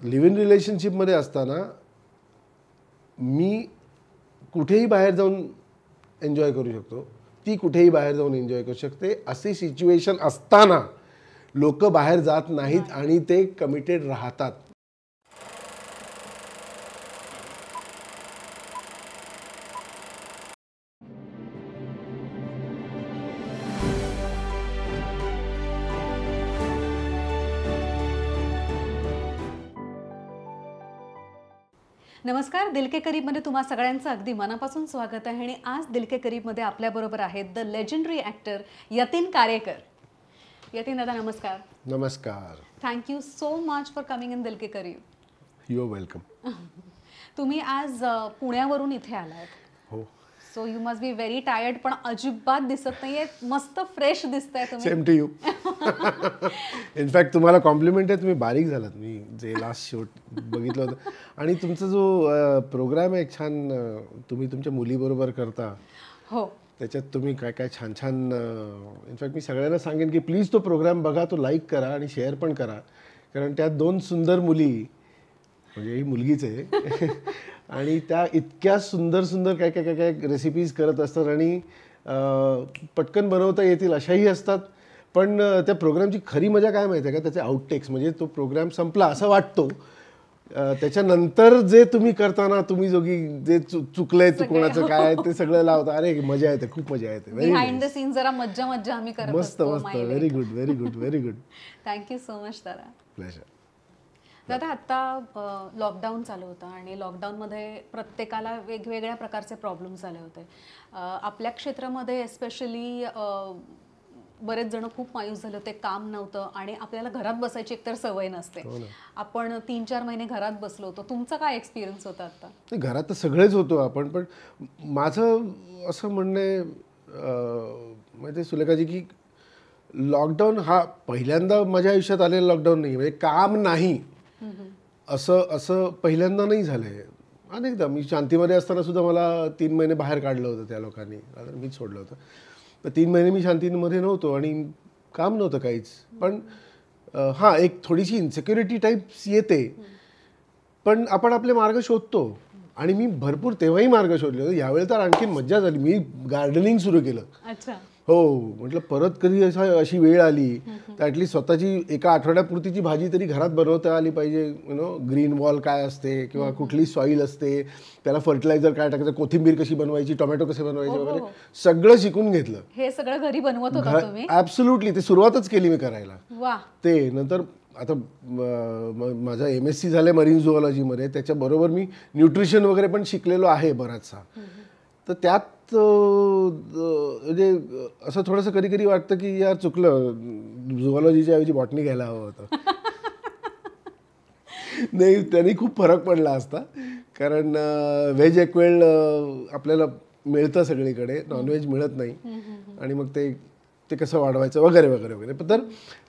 Live in रिलेशनशिपमध्ये असताना मी कुठेही बाहेर जाऊन एन्जॉय करू शकतो, ती कुठेही बाहेर जाऊन एन्जॉय करू शकते. अशी सिच्युएशन असताना लोक बाहेर जात नाहीत आणि ते कमिटेड राहतात. नमस्कार. दिल के करीबमध्ये तुम्हा सगळ्यांचं अगदी मनापासून स्वागत आहे. आणि आज दिल के करीबमध्ये आपल्याबरोबर आहेत the legendary actor Yatin Karekar. Yatin दादा नमस्कार. नमस्कार. Thank you so much for coming in Dil Ke Karib. You are welcome. तुम्ही आज पुण्यावरून इथे आलात. हो. So you must be very tired, पण अजिबात दिसत नाहीये, मस्त फ्रेश दिसताय तुम्ही. Same to you. इनफॅक्ट तुम्हाला कॉम्प्लिमेंट आहे, तुम्ही बारीक झालात. मी जे लास्ट शूट बघितलं होतं आणि तुमचा जो प्रोग्राम आहे छान, तुम्ही तुमच्या मुलीबरोबर करता. हो. त्याच्यात तुम्ही काय काय छान छान, इनफॅक्ट मी सगळ्यांना सांगेन की प्लीज तो प्रोग्राम बघा, तो लाईक करा आणि शेअर पण करा. कारण त्यात 2 सुंदर मुली, म्हणजे ही मुलगीच आहे आणि त्या इतक्या सुंदर सुंदर काय काय काय काय रेसिपीज करत असतात आणि पटकन बनवता येतील अशाही असतात. पण त्या प्रोग्रामची खरी मजा काय माहिती आहे का, त्याचे आउटटेक्स. म्हणजे तो प्रोग्राम संपला असं वाटतो, त्याच्यानंतर जे तुम्ही करताना तुम्ही जोगी जे चुकलंय, कोणाचं काय ते सगळं लावता. अरे मजा येते, खूप मजा येते. बिहाइंड द सीन जरा मज्जा मज्जा आम्ही करत मस्त मस्त. Very good very good very good. Thank you so much दादा. प्लेजर. दादा आत्ता लॉकडाऊन चालू होतं आणि लॉकडाऊनमध्ये प्रत्येकाला वेगवेगळ्या प्रकारचे प्रॉब्लेम्स आले होते. आपल्या क्षेत्रामध्ये एस्पेशली बरेच जण खूप मायूस झाले होते. काम नव्हतं आणि आपल्याला घरात बसायची एकतर सवय नसते. आपण 3-4 महिने घरात बसलो होतो. तुमचा काय एक्सपिरियन्स होता आता? घरात तर सगळेच होतो आपण, पण माझं असं म्हणणं आहे माहिती आहे सुलेखाजी की लॉकडाऊन हा पहिल्यांदा माझ्या आयुष्यात आलेला लॉकडाऊन नाही. म्हणजे काम नाही असं पहिल्यांदा नाही झालंय. अनेकदा मी शांतीमध्ये असताना सुद्धा मला 3 महिने बाहेर काढलं होतं त्या लोकांनी, मीच सोडलं होतं. तर 3 महिने मी शांतीमध्ये नव्हतो आणि काम नव्हतं काहीच. पण हां, एक थोडीशी इन्सिक्युरिटी टाईप्स येते, पण आपण आपले मार्ग शोधतो आणि मी भरपूर तेव्हाही मार्ग शोधले होते. यावेळी तर आणखी मज्जा झाली. मी गार्डनिंग सुरू केलं. अच्छा. हो, म्हटलं परत कधी अशी वेळ आली तर ॲटलीस्ट स्वतःची एका आठवड्यापुरतीची भाजी तरी घरात बनवता आली पाहिजे. ग्रीन वॉल काय असते किंवा कुठली सॉईल असते, त्याला फर्टिलायझर काय टाकायचं, कोथिंबीर कशी बनवायची, टोमॅटो कसे बनवायचे वगैरे सगळं शिकून घेतलं. हे सगळं घरी बनवत होता तुम्ही? ॲब्सोल्युटली. ते सुरुवातच केली मी करायला. वाह. ते नंतर आता माझा MSc झालं मरीन झुऑलॉजीमध्ये, त्याच्याबरोबर मी न्यूट्रिशन वगैरे पण शिकलेलो आहे बराचसा. तर त्यात म्हणजे असं थोडंसं कधी कधी वाटतं की यार चुकलं, झुऑलॉजीच्या ऐवजी बॉटनी घ्यायला हवं होतं. नाही, त्यांनी खूप फरक पडला असता. कारण व्हेज एकवेळ आपल्याला मिळतं सगळीकडे, नॉनव्हेज मिळत नाही आणि मग ते कसं वाढवायचं वगैरे वगैरे वगैरे. पण तर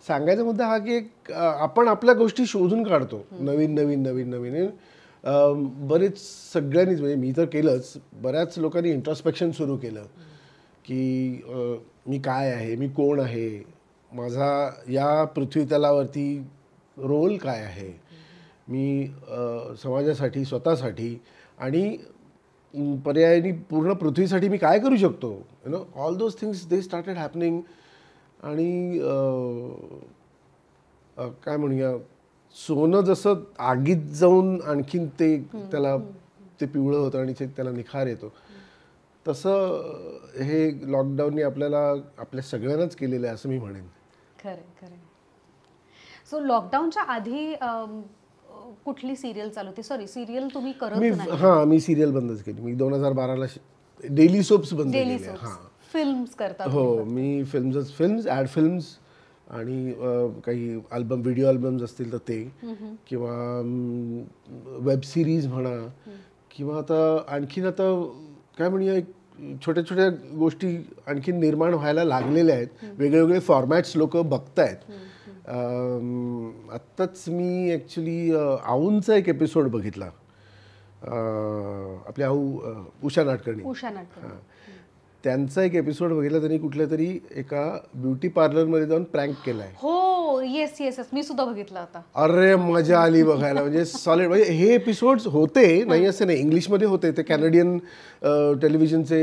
सांगायचा मुद्दा हा की आपण आपल्या गोष्टी शोधून काढतो नवीन नवीन नवीन नवीन. बरेच सगळ्यांनीच, म्हणजे मी तर केलंच, बऱ्याच लोकांनी इंट्रोस्पेक्शन सुरू केलं की मी काय आहे, मी कोण आहे, माझा या पृथ्वीतलावरती रोल काय आहे, मी समाजासाठी, स्वतःसाठी आणि पर्यायाने पूर्ण पृथ्वीसाठी मी काय करू शकतो. All those things they started happening. आणि काय म्हणूया, सोनं जसं आगीत जाऊन आणखीन त्याला ते पिवळं होतं आणि त्याला निखार येतो, तसं हे लॉकडाऊनने आपल्या सगळ्यांनाच केलेलं आहे असं मी म्हणेन. खरं खरं. सो लॉकडाऊनच्या आधी कुठली सिरियल चालू होती? सॉरी, सिरियल तुम्ही करत नाही? हां, मी सिरियल बंदच केली. मी 2012ला डेली सोप्स बंद केले. हां, फिल्म्स करता? हो, मी फिल्म्स, ॲड फिल्म्स आणि काही अल्बम, व्हिडिओ अल्बम्स असतील तर ते, किंवा वेब सिरीज म्हणा, किंवा आता काय म्हणूया, एक छोट्या छोट्या गोष्टी आणखीन निर्माण व्हायला लागलेल्या आहेत. वेगवेगळे फॉर्मॅट्स लोक बघतायत. आत्ताच मी ॲक्च्युली आऊंचा एक एपिसोड बघितला. आपल्या उषा नाडकर्णी. हां, त्यांचा एक एपिसोड बघितला. त्यांनी कुठल्या तरी एका ब्युटी पार्लरमध्ये जाऊन प्रँक केलाय. हो, हो येस येस मी सुद्धा बघितलं आता. अरे मजा आली बघायला. म्हणजे सॉलिड. म्हणजे हे एपिसोड्स होते, नाही असं नाही, इंग्लिशमध्ये होते, ते कॅनेडियन टेलिव्हिजनचे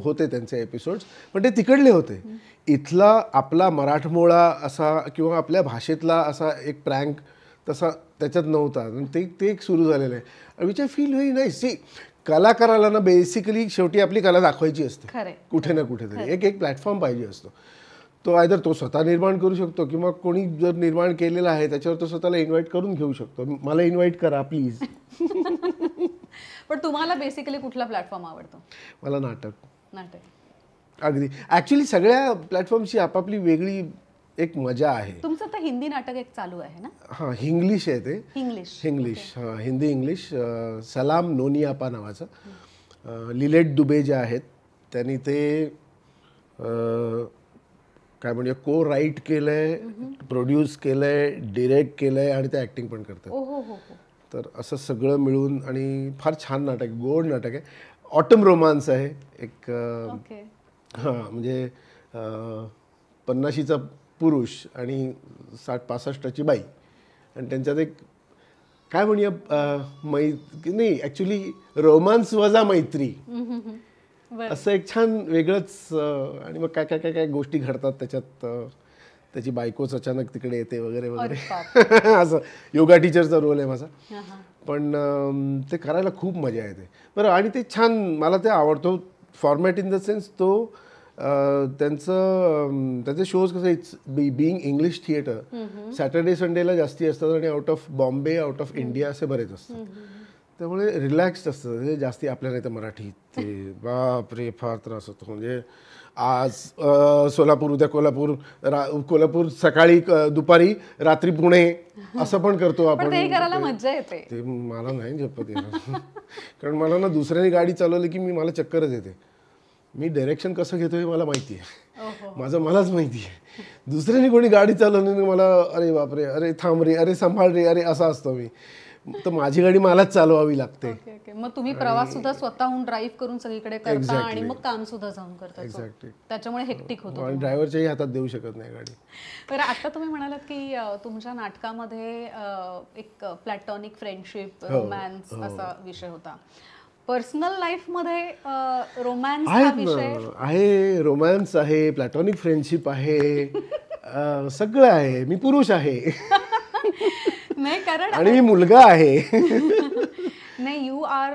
होते त्यांचे एपिसोड्स, पण ते तिकडले होते. इथला आपला मराठमोळा असा किंवा आपल्या भाषेतला असा एक प्रँक तसा त्याच्यात नव्हता. ते एक सुरू झालेलं आहे, which I feel very nice. See, कलाकाराला ना बेसिकली शेवटी आपली कला दाखवायची असते कुठे ना कुठेतरी. एक प्लॅटफॉर्म पाहिजे असतो. तो आयदर तो स्वतः निर्माण करू शकतो किंवा कोणी जर निर्माण केलेला आहे त्याच्यावर तो स्वतःला इन्व्हाइट करून घेऊ शकतो. मला इन्व्हाइट करा प्लीज. पण तुम्हाला बेसिकली कुठला प्लॅटफॉर्म आवडतो? मला नाटक. नाटक अगदी. ॲक्च्युली सगळ्या प्लॅटफॉर्मची आपापली वेगळी एक मजा आहे. तुमचं तर हिंदी नाटक एक चालू आहे ना? हां, इंग्लिश आहे ते. इंग्लिश हां, हिंदी इंग्लिश. सलाम नोनियापा नावाचं. लिलेट दुबे जे आहेत त्यांनी ते काय म्हणजे को राईट केलंय, प्रोड्यूस केलंय, डिरेक्ट केलंय आणि ते ॲक्टिंग पण करतात. तर असं सगळं मिळून आणि फार छान नाटक, गोड नाटक आहे. ऑटम रोमान्स आहे एक. हां, म्हणजे 50शीचा पुरुष आणि 60-65ची बाई आणि त्यांच्यात एक काय म्हणूया नाही ॲक्च्युली रोमान्स वजा मैत्री असं एक छान वेगळंच. आणि मग काय काय काय काय गोष्टी घडतात त्याच्यात. त्याची बायकोच अचानक तिकडे येते वगैरे वगैरे. असं योगा टीचरचा रोल आहे माझा. पण ते करायला खूप मजा येते बरं. आणि ते छान, मला ते आवडतो फॉर्मॅट इन द सेन्स तो त्यांचे शोज कसं, it's being English theatre, Saturday संडेला जास्ती असतात आणि out of Bombay, out of India असे बरेच असतात. त्यामुळे रिलॅक्स्ड असतं. म्हणजे जास्ती आपल्या नाही तर मराठीत ते बापरे फार त्रास होतो. म्हणजे आज सोलापूर, उद्या कोल्हापूर, कोल्हापूर सकाळी, दुपारी, रात्री पुणे असं पण करतो आपण. करायला मजा येते. ते मला नाही झेपत येणार. कारण मला ना दुसऱ्याने गाडी चालवली की मला चक्करच येते. मी डायरेक्शन कसं घेतो हे मला माहिती आहे. मलाच माहिती आहे. दुसऱ्याने कोणी गाडी चालवली मला अरे बापरे, अरे थांब रे, अरे सांभाळ रे, अरे असा असतो मी. तर माझी गाडी मलाच चालवावी लागते. मग तुम्ही प्रवास सुद्धा स्वतःहून ड्राईव्ह करून सगळीकडे करता आणि मग काम सुद्धा जाऊन करता. एक्झॅक्टली. त्याच्यामुळे हेक्टिक होतो आणि ड्रायव्हरच्याही हातात देऊ शकत नाही गाडी. बरं, आता तुम्ही म्हणालात की तुमच्या नाटकामध्ये एक प्लॅटॉनिक फ्रेंडशिप, रोमॅन्स असा विषय होता. पर्सनल लाईफ मध्ये रोमॅन्स आहे, रोमॅन्स आहे, प्लॅटॉनिक फ्रेंडशिप आहे, सगळं आहे. मी पुरुष आहे नाही, कारण आणि मी मुलगा आहे. नाही, यू आर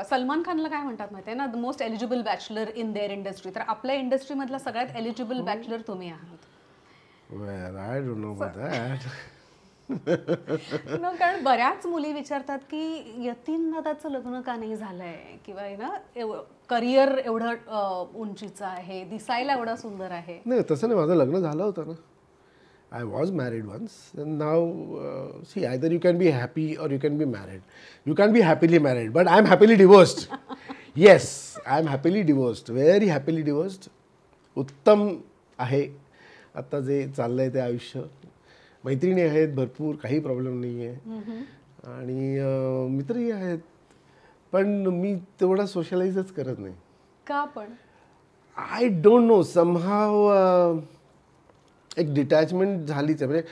सलमान खानला काय म्हणतात माहिती आहे ना, the most eligible bachelor in their industry. तर आपल्या इंडस्ट्री मधला सगळ्यात एलिजिबल बॅचलर तुम्ही आहात. Well, I don't know about that. कारण बऱ्याच मुली विचारतात की यतीन दादाचं लग्न का नाही झालंय, किंवा ना करिअर एवढं उंचीचं आहे, दिसायला एवढा सुंदर आहे. नाही, तसं नाही. माझं लग्न झालं होतं ना. I was married once and now see, either you can be happy or you can be married. You can't be happily married, but I'm happily divorced. Yes, I'm happily divorced, very happily divorced. उत्तम आहे आता जे चाललंय ते आयुष्य. मैत्रिणी आहेत भरपूर, काही प्रॉब्लेम नाही आहे. आणि मित्रही आहेत, पण मी तेवढा सोशलाइजच करत नाही. का पण? आय डोंट नो, समहाव एक डिटॅचमेंट झालीच आहे. म्हणजे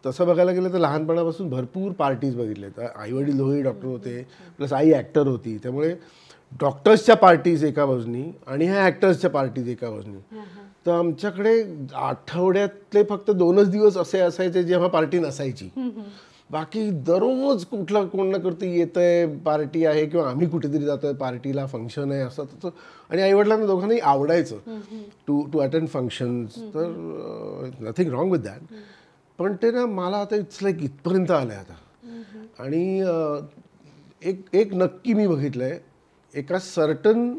तसं बघायला गेलं तर लहानपणापासून भरपूर पार्टीज बघितल्यात. आईवडील दोघेही डॉक्टर होते, प्लस आई ॲक्टर होती. त्यामुळे डॉक्टर्सच्या पार्टीज एका बाजूनी आणि ह्या ॲक्टर्सच्या पार्टीज एका बाजूनी. तर आमच्याकडे आठवड्यातले फक्त 2च दिवस असे असायचे जेव्हा पार्टी नसायची. बाकी दररोज कुठला कोण ना करते येतंय, पार्टी आहे किंवा आम्ही कुठेतरी जातोय पार्टीला, फंक्शन आहे असं तसं. आणि आईवडिलांना दोघांनाही आवडायचं टू अटेंड फंक्शन्स. तर नथिंग रॉंग विथ दॅट. पण ते ना मला आता इट्स लाईक इथपर्यंत आलं आहे आता. आणि एक नक्की मी बघितलं आहे, एका सर्टन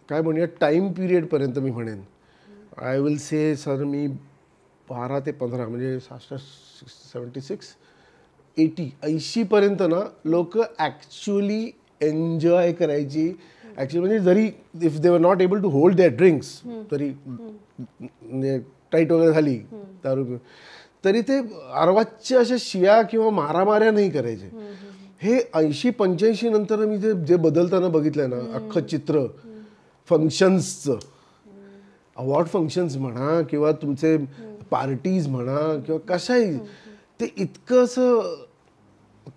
काय म्हणूया टाईम पिरियडपर्यंत मी म्हणेन, आय विल से सर, मी 12 ते 15 म्हणजे 76, 80पर्यंत ना लोक ॲक्च्युली एन्जॉय करायची. ॲक्च्युली म्हणजे जरी if they were not able to hold their drinks, तरी म्हणजे टाईट वगैरे झाली दारू, तरी ते अर्वाच्य अशा शिया किंवा मारामाऱ्या नाही करायचे. हे 80-85 नंतर मी जे बदलताना बघितलं ना अख्खं चित्र फंक्शन्सचं, अवॉर्ड फंक्शन्स म्हणा किंवा तुमचे पार्टीज म्हणा किंवा कशाही, ते इतकं असं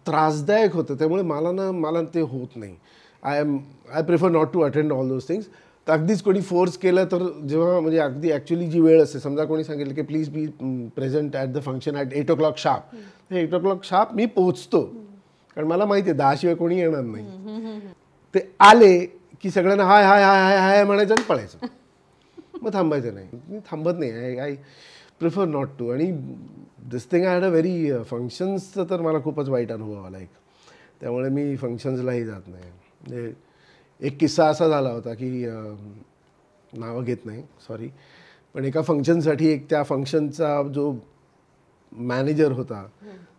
त्रासदायक होतं. त्यामुळे मला ते होत नाही. I prefer not to attend all those things. तर अगदीच कोणी फोर्स केलं तर जेव्हा म्हणजे अगदी ॲक्च्युली जी वेळ असते, समजा कोणी सांगितलं की please be present at the function at 8 o'clock sharp, 8 o'clock sharp मी पोहोचतो, कारण मला माहिती आहे 10 शिवाय कोणी येणार नाही. ते आले की सगळ्यांना हाय हाय हाय हाय हाय म्हणायचं आणि पळायचं. मग थांबायचं नाही. मी थांबत नाही. I prefer not to. आणि this thing I had a very फंक्शन्सचं तर मला खूपच वाईट अनुभव आला एक. त्यामुळे मी फंक्शन्सलाही जात नाही. म्हणजे एक किस्सा असा झाला होता की नावं घेत नाही, सॉरी, पण एका फंक्शनसाठी एक त्या फंक्शनचा जो मॅनेजर होता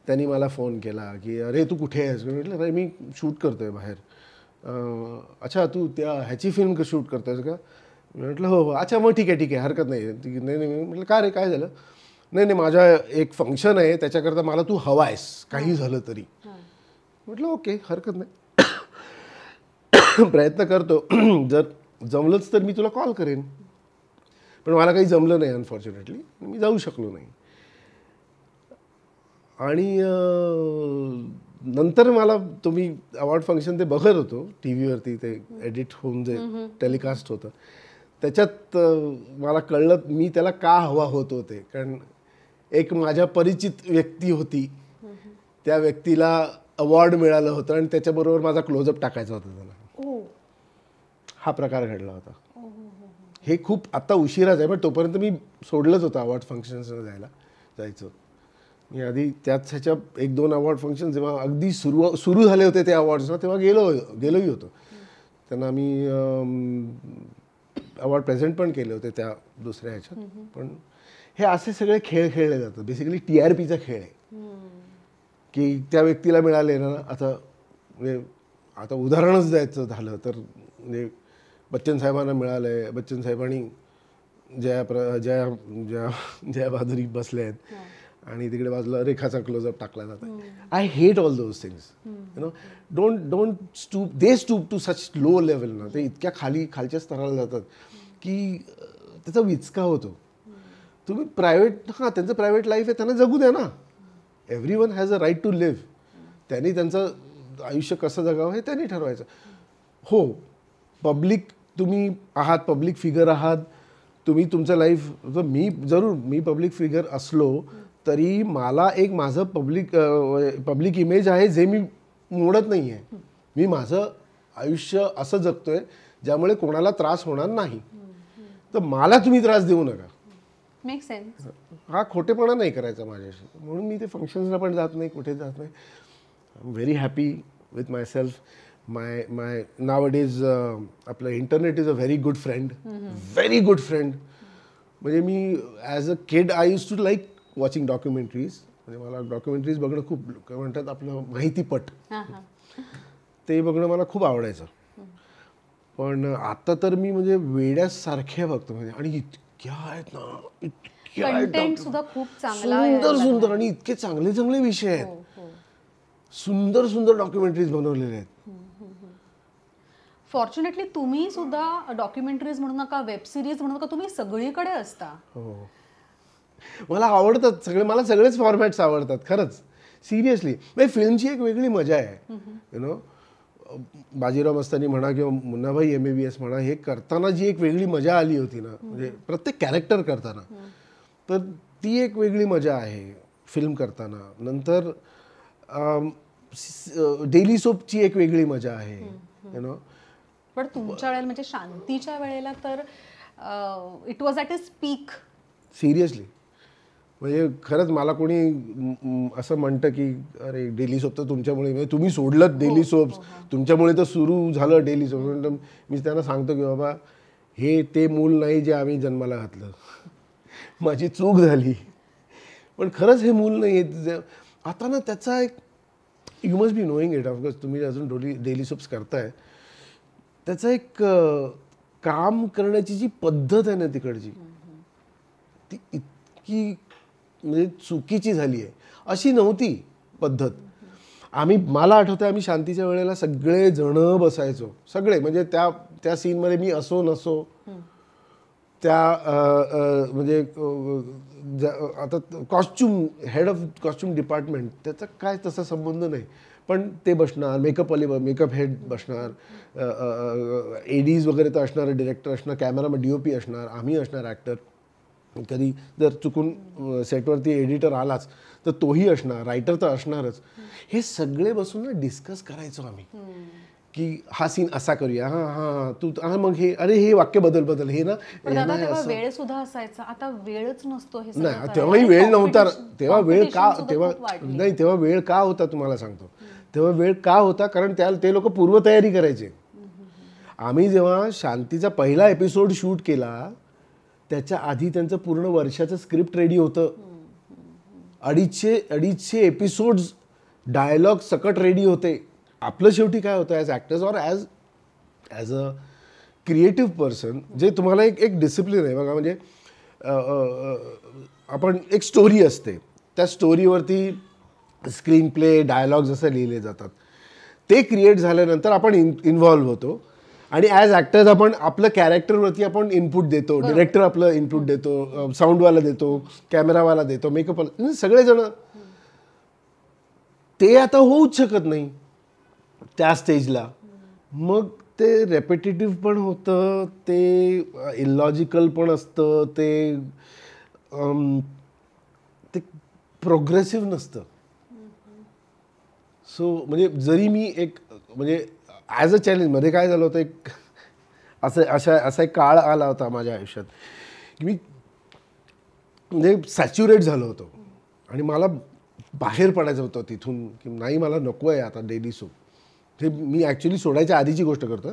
त्यांनी मला फोन केला की अरे तू कुठे आहेस? मी म्हटलं अरे मी शूट करतोय बाहेर. अच्छा तू त्या ह्याची फिल्म शूट करतोयस का? मी म्हटलं हो हो. अच्छा मग ठीक आहे हरकत नाही. नाही नाही. मी म्हटलं का रे काय झालं? नाही नाही माझा एक फंक्शन आहे त्याच्याकरता मला तू हवा आहेस काही झालं तरी. म्हटलं ओके हरकत नाही, प्रयत्न करतो, जर जमलंच तर मी तुला कॉल करेन. पण मला काही जमलं नाही अनफॉर्च्युनेटली, मी जाऊ शकलो नाही. आणि नंतर मला तुम्ही अवॉर्ड फंक्शन ते बघत होतो टी व्हीवरती, ते एडिट होऊन जे टेलिकास्ट होतं त्याच्यात मला कळलं मी त्याला का हवा होत होते. कारण एक माझ्या परिचित व्यक्ती होती, त्या व्यक्तीला अवॉर्ड मिळालं होतं आणि त्याच्याबरोबर माझा क्लोजअप टाकायचा होता त्याला. हा प्रकार घडला होता. हे खूप आता उशिराच आहे, पण तोपर्यंत मी सोडलंच होतं अवॉर्ड फंक्शन्सला जायचं. मी आधी त्याच ह्याच्या 1-2 अवॉर्ड फंक्शन जेव्हा अगदी सुरू झाले होते ते अवॉर्ड्सना तेव्हा गेलोही होतो. त्यांना मी अवॉर्ड प्रेझेंट पण केले होते त्या दुसऱ्या ह्याच्यात. पण हे असे सगळे खेळ खेळले जातात. बेसिकली TRPचा खेळ आहे की त्या व्यक्तीला मिळाले ना. आता उदाहरणच द्यायचं झालं तर म्हणजे बच्चन साहेबांना मिळालं आहे, बच्चन साहेबांनी जया बाजरी बसले आहेत आणि तिकडे बाजूला रेखाचा क्लोजअप टाकला जातो. I hate all those things. You know don't stoop. They stoop to such low level ना. ते इतक्या खालच्या स्तराला जातात की त्याचा विचका होतो. तुम्ही प्रायव्हेट, हां त्यांचं प्रायव्हेट लाईफ आहे त्यांना जगू द्या ना. Everyone has a right to live. त्यांनी त्यांचं आयुष्य कसं जगावं हे त्यांनी ठरवायचं. हो पब्लिक तुम्ही आहात, पब्लिक फिगर आहात तुम्ही, तुमचं लाईफ. मी पब्लिक फिगर असलो तरी मला एक माझं पब्लिक इमेज आहे जे मी मोडत नाही आहे. मी माझं आयुष्य असं जगतोय ज्यामुळे कोणाला त्रास होणार नाही. तर मला तुम्ही त्रास देऊ नका. Make sense. हा खोटेपणा नाही करायचा माझ्याशी. म्हणून मी ते फंक्शन्सला पण जात नाही, कुठे जात नाही. I am very happy with my self. My nowadays आपलं internet is a very good friend. Very good friend. म्हणजे मी as a kid I used to like watching documentaries. म्हणजे मला डॉक्युमेंटरीज बघणं खूप, काय म्हणतात आपलं माहितीपट, ते बघणं मला खूप आवडायचं. पण आता तर मी म्हणजे वेड्यासारखे बघतो म्हणजे. आणि इतक्या आहेत ना, इतक्या कंटेंट सुद्धा खूप चांगला, सुंदर आणि इतके चांगले चांगले विषय आहेत. सुंदर डॉक्युमेंटरीज बनवलेले आहेत. फॉर्च्युनेटली तुम्ही सुद्धा डॉक्युमेंटरीज म्हणू नका, वेब सिरीज म्हणू नका, तुम्ही सगळीकडे असता. हो मला आवडतात सगळे. मला सगळेच फॉर्मॅट्स आवडतात खरंच, सिरियसली. म्हणजे फिल्मची एक वेगळी मजा आहे. यु नो बाजीराव मस्तानी म्हणा किंवा मुन्नाभाई MBBS म्हणा, हे करताना जी एक वेगळी मजा आली होती ना, म्हणजे प्रत्येक कॅरेक्टर करताना, तर ती एक वेगळी मजा आहे फिल्म करताना. नंतर डेली सोपची एक वेगळी मजा आहे. यु नो पण तुमच्या वेळेला म्हणजे शांतीच्या वेळेला तर it was at is peak. Seriously. म्हणजे खरंच मला कोणी असं म्हणतं की अरे डेली सोप तर तुमच्यामुळे, म्हणजे तुम्ही सोडलं डेली सोप्स, तुमच्यामुळे तर सुरू झालं डेली सोप. म्हणून मी त्यांना सांगतो की बाबा हे ते मूल नाही जे आम्ही जन्माला घातलं. माझी चूक झाली. पण खरंच हे मूल नाही आहे. आता ना त्याचा एक, you must be knowing it of course, तुम्ही अजून डेली सोप्स करताय, त्याचा एक काम करण्याची जी पद्धत आहे ना तिकडची, ती इतकी म्हणजे चुकीची झाली आहे. अशी नव्हती पद्धत. मला आठवतं आम्ही शांतीच्या वेळेला सगळे जण बसायचो, सगळे म्हणजे त्या सीनमध्ये मी असो नसो त्या म्हणजे आता costume head of costume department त्याचा काय तसा संबंध नाही, पण ते बसणार, मेकअप हेड बसणार, एडीज वगैरे तर असणार, डिरेक्टर असणार, कॅमेरा DOP असणार, आम्ही असणार ॲक्टर. कधी जर चुकून सेटवरती एडिटर आलाच तर तोही असणार, रायटर तर असणारच. हे सगळे बसून ना डिस्कस करायचो आम्ही की हा सीन असा करूया, हां हां तू हां मग हे अरे हे वाक्य बदल हे ना दादा तेव्हा वेळ सुद्धा असायचा, आता वेळच नसतो हे सगळं नाही. तेव्हाही वेळ नव्हता. तेव्हा वेळ का तेव्हा वाढली. नाही तेव्हा वेळ का होता तुम्हाला सांगतो. तेव्हा वेळ का होता कारण ते लोक पूर्वतयारी करायचे. आम्ही जेव्हा शांतीचा पहिला एपिसोड शूट केला त्याच्या आधी त्यांचं पूर्ण वर्षाचं स्क्रिप्ट रेडी होतं. 250 एपिसोड्स डायलॉग सकट रेडी होते. आपलं शेवटी काय होतं as actors or as a creative person जे तुम्हाला एक डिसिप्लिन आहे बघा. म्हणजे आपण एक स्टोरी असते, त्या स्टोरीवरती स्क्रीन प्ले डायलॉग्स असं लिहिले जातात. ते क्रिएट झाल्यानंतर आपण इन्व्हॉल्व्ह होतो आणि ॲज ॲक्टर्स आपण आपलं कॅरेक्टरवरती आपण इनपुट देतो. डिरेक्टर आपलं इनपुट देतो, साऊंडवाला देतो, कॅमेरावाला देतो, मेकअपवाला, सगळेजण. ते आता होऊच शकत नाही त्या स्टेजला. मग ते रेपिटेटिव्ह पण होतं, ते इलॉजिकल पण असतं, ते प्रोग्रेसिव्ह नसतं. सो म्हणजे जरी मी एक म्हणजे ॲज अ चॅलेंज मध्ये काय झालं होतं, एक असा एक काळ आला होता माझ्या आयुष्यात की मी म्हणजे सॅच्युरेट झालो होतो आणि मला बाहेर पडायचं होतं तिथून की नाही मला नको आहे आता डेली सोप. हे मी ॲक्च्युली सोडायच्या आधीची गोष्ट करतो.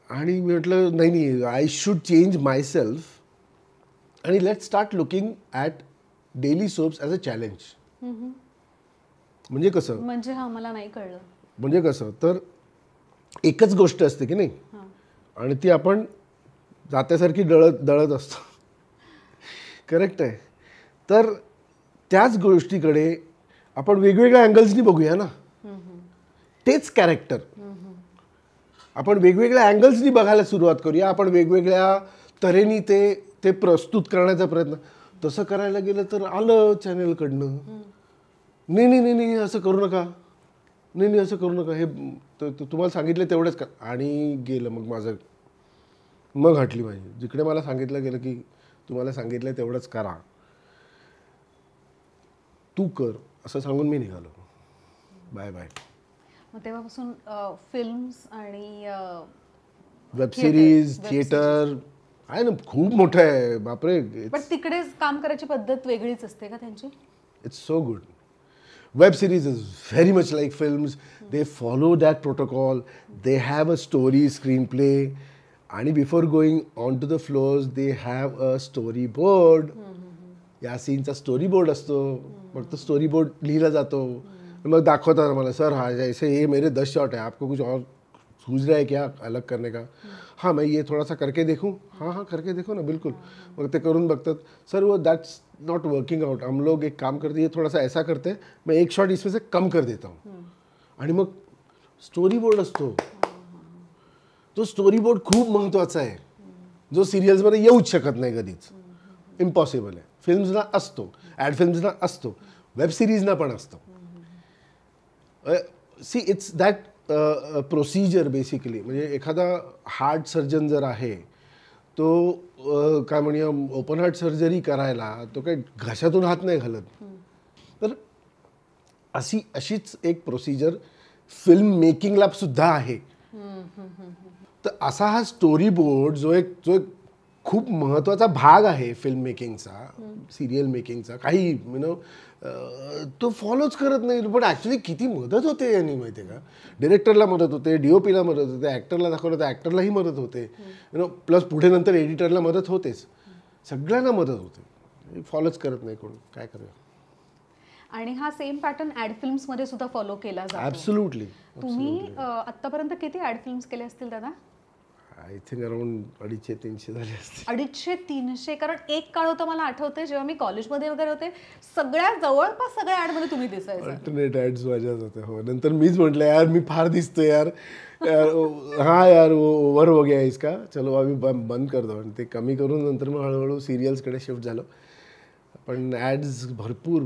आणि मी म्हटलं नाही I should change my self आणि let start looking at daily soaps as a challenge. म्हणजे कसं म्हणजे हा मला नाही कळलं. म्हणजे कसं तर एकच गोष्ट असते की नाही आणि ती आपण जात्यासारखी दळत असतो. करेक्ट आहे. तर त्याच गोष्टीकडे आपण वेगवेगळ्या अँगल्सनी बघूया ना. तेच कॅरेक्टर आपण वेगवेगळ्या अँगल्सनी बघायला सुरुवात करूया. आपण वेगवेगळ्या तऱ्हेने ते प्रस्तुत करण्याचा प्रयत्न. तसं करायला गेलं तर आलं चॅनेलकडनं नाही असं करू नका, नाही असं करू नका, हे तुम्हाला सांगितलं तेवढंच का. आणि गेलं मग माझं, मग हटली माझी. जिकडे मला सांगितलं गेलं की तुम्हाला सांगितलं तेवढंच करा, तू कर, असं सांगून मी निघालो. Bye bye. मग तेव्हापासून फिल्म्स आणि वेब सिरीज, थिएटर आहे ना, खूप मोठं आहे बापरे. पण तिकडे काम करायची पद्धत वेगळीच असते का त्यांची? It's so good. Web series is very much like films. They follow that protocol. They have a story, screenplay. And before going onto the floors, they have a storyboard. या सीनचा स्टोरीबोर्ड असतो. मग तो स्टोरीबोर्ड लिहिला जातो. मग दाखवतात मला, sir हा ऐसे ये मेरे 10 शॉट है, आपको कुछ और सूझ रहा है क्या अलग करने का? हाँ मैं ये थोड़ा सा करके देखूँ. हाँ करके देखो ना, बिल्कुल. मग ते करून बघतात, सर वो दैट्स नॉट वर्किंग आउट, हम लोग एक काम करते हैं, थोड़ा सा ऐसा करते हैं, मैं एक शॉट इसमें से कम कर देता हूँ. आणि मग स्टोरी बोर्ड असतो. तो स्टोरी बोर्ड खूप महत्त्वाचा आहे, जो सिरियल्समध्ये येऊच शकत नाही कधीच. इम्पॉसिबल आहे. फिल्म्सना असतो, ॲड फिल्म्सना असतो, वेब सिरीजना पण असतो. See it's that procedure basically. म्हणजे एखादा हार्ट सर्जन जर आहे तो काय म्हणूया ओपन हार्ट सर्जरी करायला तो काही घशातून हात नाही घालत. तर अशीच एक प्रोसिजर फिल्म मेकिंगला सुद्धा आहे. तर असा हा स्टोरी बोर्ड जो एक खूप महत्त्वाचा भाग आहे फिल्म मेकिंगचा, सिरियल मेकिंगचा, काही यु नो तो फॉलोच करत नाही. पण ॲक्च्युली किती मदत होते यांनी माहिती आहे का. डिरेक्टरला मदत होते, DOPला मदत होते, ॲक्टरला दाखवलं तर ॲक्टरलाही मदत होते, यु नो, प्लस पुढे नंतर एडिटरला मदत होतेच, सगळ्यांना मदत होते. फॉलोच करत नाही कोण, काय करूया. आणि हा सेम पॅटर्न ॲड फिल्म्समध्ये सुद्धा फॉलो केला जातो. ॲब्सोल्युटली. तुम्ही आत्तापर्यंत किती ॲड फिल्म्स केले असतील दादा? आय थिंक अराउंड 250-300 झाले असते. 250-300. कारण एक काळ होता, मला आठवते, जेव्हा मी कॉलेजमध्ये वगैरे होते, सगळ्या जवळपास सगळ्या ॲडमध्ये तुम्ही दिसायचं. अल्टरनेट ॲड्स माझ्याच होत्या. हो, नंतर मीच म्हटलं यार मी फार दिसतो यार, हाँ यार ओव्हर हो गया इसका, चलो आम्ही बंद करतो. आणि ते कमी करून नंतर मग हळूहळू सिरियल्सकडे शिफ्ट झालो. पण ॲड्स भरपूर.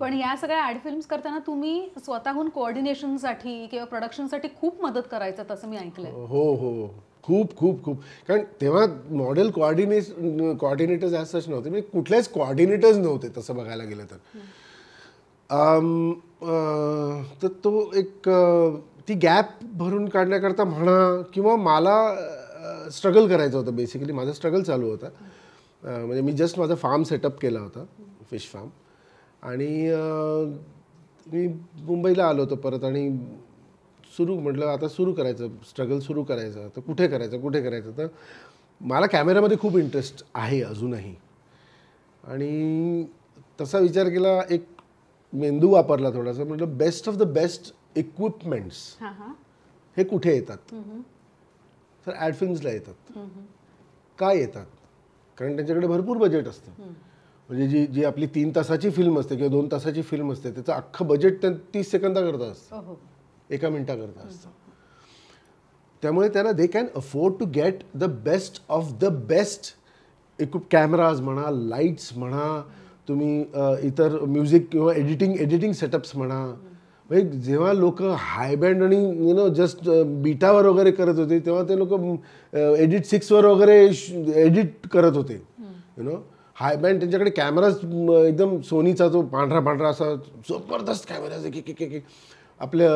पण या सगळ्या ॲड फिल्म्स करताना तुम्ही स्वतःहून कोऑर्डिनेशनसाठी किंवा प्रोडक्शनसाठी खूप मदत करायचं, तसं मी ऐकलंय. हो, खूप. कारण तेव्हा मॉडेल कोऑर्डिनेटर्स ॲज सच नव्हते, म्हणजे कुठलेच कोऑर्डिनेटर्स नव्हते तसं बघायला गेलं तर. तर तो एक ती गॅप भरून काढण्याकरता म्हणा, किंवा मला स्ट्रगल करायचं होतं. बेसिकली माझं स्ट्रगल चालू होता. म्हणजे मी जस्ट माझा फार्म सेटअप केला होता, फिश फार्म. आणि मी मुंबईला आलो होतो परत, आणि म्हटलं आता सुरू करायचं, स्ट्रगल सुरू करायचं. तर कुठे करायचं. तर मला कॅमेरामध्ये खूप इंटरेस्ट आहे अजूनही. आणि तसा विचार केला, एक मेंदू वापरला थोडासा. म्हटलं best of the best equipments हे कुठे येतात? तर ॲड फिल्म्सला येतात. का येतात? कारण त्यांच्याकडे भरपूर बजेट असतं. म्हणजे जी आपली 3 तासाची फिल्म असते किंवा 2 तासाची फिल्म असते, त्याचं अख्खं बजेट 30 सेकंदाकरता असतं, 1 मिनिटाकरता असतं. त्यामुळे त्यांना they can afford to get the best of the best cameras म्हणा, लाईट्स म्हणा, तुम्ही इतर म्युझिक किंवा एडिटिंग सेटअप्स म्हणा. म्हणजे जेव्हा लोक हाय बँड आणि जस्ट बीटावर वगैरे करत होते, तेव्हा ते लोक एडिट 6वर वगैरे एडिट करत होते. हाय बँड त्यांच्याकडे कॅमेराज एकदम सोनीचा जो पांढरा असा जबरदस्त कॅमेराज, एक आपल्या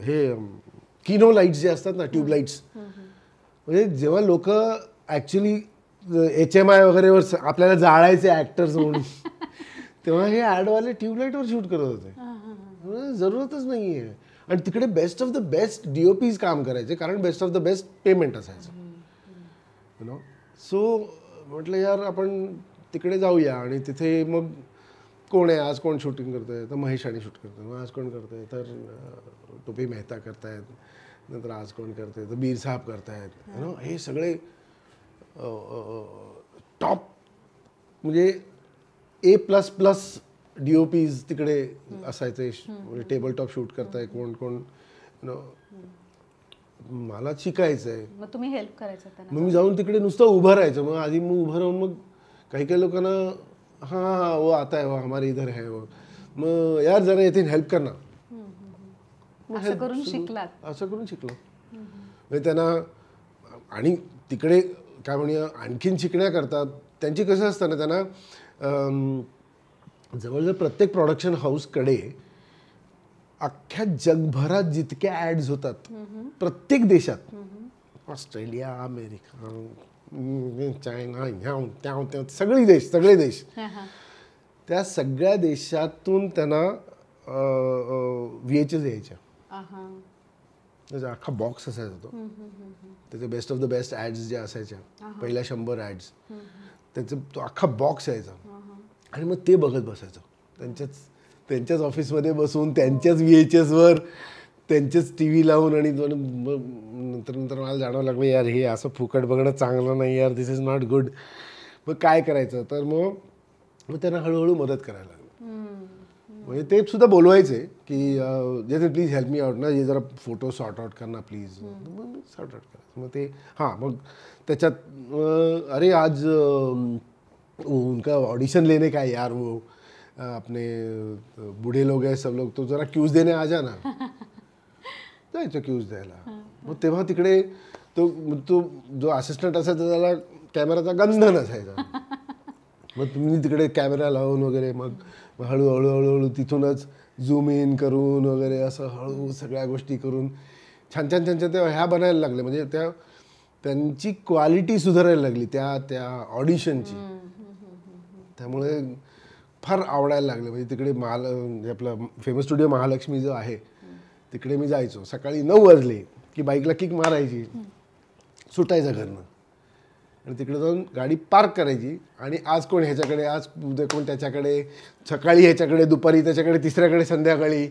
हे किनो लाईट्स जे असतात ना, ट्यूब लाईट्स. म्हणजे जेव्हा लोक ॲक्च्युली HMI वगैरेवर आपल्याला जाळायचे ॲक्टर्स म्हणून, तेव्हा हे ॲडवाले ट्यूबलाईटवर शूट करत होते. जरूरतच नाही आहे. आणि तिकडे best of the best DOPs काम करायचे, कारण best of the best payment असायचं. सो म्हटलं यार आपण तिकडे जाऊया. आणि तिथे मग कोण आहे, आज कोण शूटिंग करतोय? तर महेश आणि शूट करतोय. मग आज कोण करतोय? तर टोपी मेहता करतायत. नंतर आज कोण करतोय? तर बीर साहब करतायत. हे सगळे टॉप, म्हणजे A++ DOPs तिकडे असायचे. म्हणजे टेबल टॉप शूट करताय कोण. मला शिकायचं आहे. मग तुम्ही हेल्प करायचं. मग मी जाऊन तिकडे नुसतं उभं राहायचं. मग आधी मग उभं राहून मग काही लोकांना हाँ वो आता है, वो हमारे इधर है, वो मग यार जरा येथे हेल्प करना. असं करून शिकलो. म्हणजे त्यांना. आणि तिकडे काय म्हणूया, आणखीन शिकण्याकरता त्यांची कसं असतं ना, त्यांना जवळजवळ प्रत्येक प्रोडक्शन हाऊसकडे अख्ख्या जगभरात जितक्या ॲड्स होतात, प्रत्येक देशात, ऑस्ट्रेलिया, अमेरिका, चायना, सगळे देश, त्या सगळ्या देशातून त्यांना VHS यायच्या. त्याचा अख्खा बॉक्स असायचा तो. त्याचे best of the best ads ज्या असायच्या, पहिल्या 100 ॲड्स, त्याचं तो अख्खा बॉक्स यायचा. आणि मग ते बघत बसायचं त्यांच्याच ऑफिसमध्ये बसून, त्यांच्याच VHSवर, त्यांचेच TV लावून. आणि नंतर मला जाणवं लागलं यार हे असं फुकट बघणं चांगलं नाही यार, दिस इज नॉट गुड. मग काय करायचं? तर मग त्यांना हळूहळू मदत करायला लागलं. म्हणजे ते सुद्धा बोलवायचे की जे प्लीज हेल्प मी आउट ना, ये जरा फोटो सॉर्ट आउट करना प्लीज. मग मी सॉर्ट आउट करायचं. मग ते मग त्याच्यात अरे आज उनका ऑडिशन लेने का है यार, वो अपने बूढ़े लोग हैं सब लोग, तो जरा क्यूज देने आ जाना. जायचं क्यूज द्यायला. मग तेव्हा तिकडे तो जो असिस्टंट असायचा त्याला कॅमेराचा गंध नसायचा. मग तुम्ही तिकडे कॅमेरा लावून वगैरे मग हळूहळू तिथूनच झूम इन करून वगैरे असं हळू सगळ्या गोष्टी करून छान त्या ह्या बनायला लागल्या. म्हणजे त्यांची क्वालिटी सुधारायला लागली त्या ऑडिशनची. त्यामुळे फार आवडायला लागलं. म्हणजे तिकडे आपलं फेमस स्टुडिओ महालक्ष्मी जो आहे तिकडे मी जायचो. सकाळी 9 वाजले की बाईकला किक मारायची, सुटायचं घरनं, आणि तिकडे जाऊन गाडी पार्क करायची. आणि आज कोण ह्याच्याकडे, आज उद्या कोण त्याच्याकडे, सकाळी ह्याच्याकडे, दुपारी त्याच्याकडे, तिसऱ्याकडे संध्याकाळी.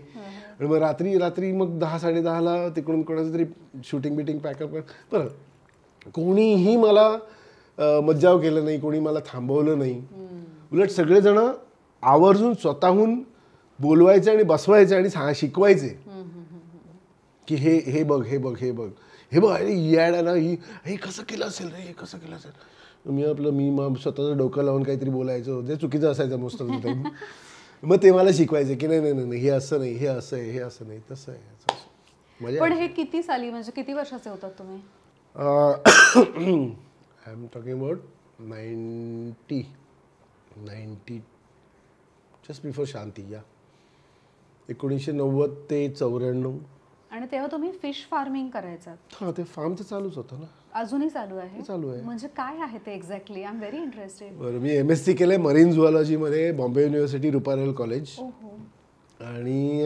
आणि मग रात्री रात्री मग 10-10:30ला तिकडून कोणाचं तरी शूटिंग बिटिंग पॅकअप कर. बरं, कोणीही मला मज्जाव केलं नाही, कोणी मला थांबवलं नाही. उलट सगळेजण आवर्जून स्वतःहून बोलवायचे आणि बसवायचे आणि शिकवायचे की हे बघ हे बघ हे बघ हे बघ, अरे याड ना, हे कसं केलं असेल रे, हे कसं केलं असेल. मी मग स्वतःचं डोकं लावून काहीतरी बोलायचं, जे चुकीचं असायचं मोस्ट ऑफ द टाईम. मग ते मला शिकवायचे की नाही नाही नाही, हे असं नाही, हे असं आहे, हे असं नाही, तसं आहे. मजा. पण हे किती साली, म्हणजे किती वर्षाचे होतात तुम्ही? I am talking about 90 just before Shanti. या 1990 ते 94. आणि तेव्हा तुम्ही फिश फार्मिंग करायचं? हां, ते फार्म तर चालूच होतं ना. अजूनही चालू आहे? चालू आहे. म्हणजे काय आहे ते exactly? I am very interested. बरं, मी MSc केलंय मरीन झुऑलॉजीमध्ये, बॉम्बे युनिव्हर्सिटी रुपारेल कॉलेज. आणि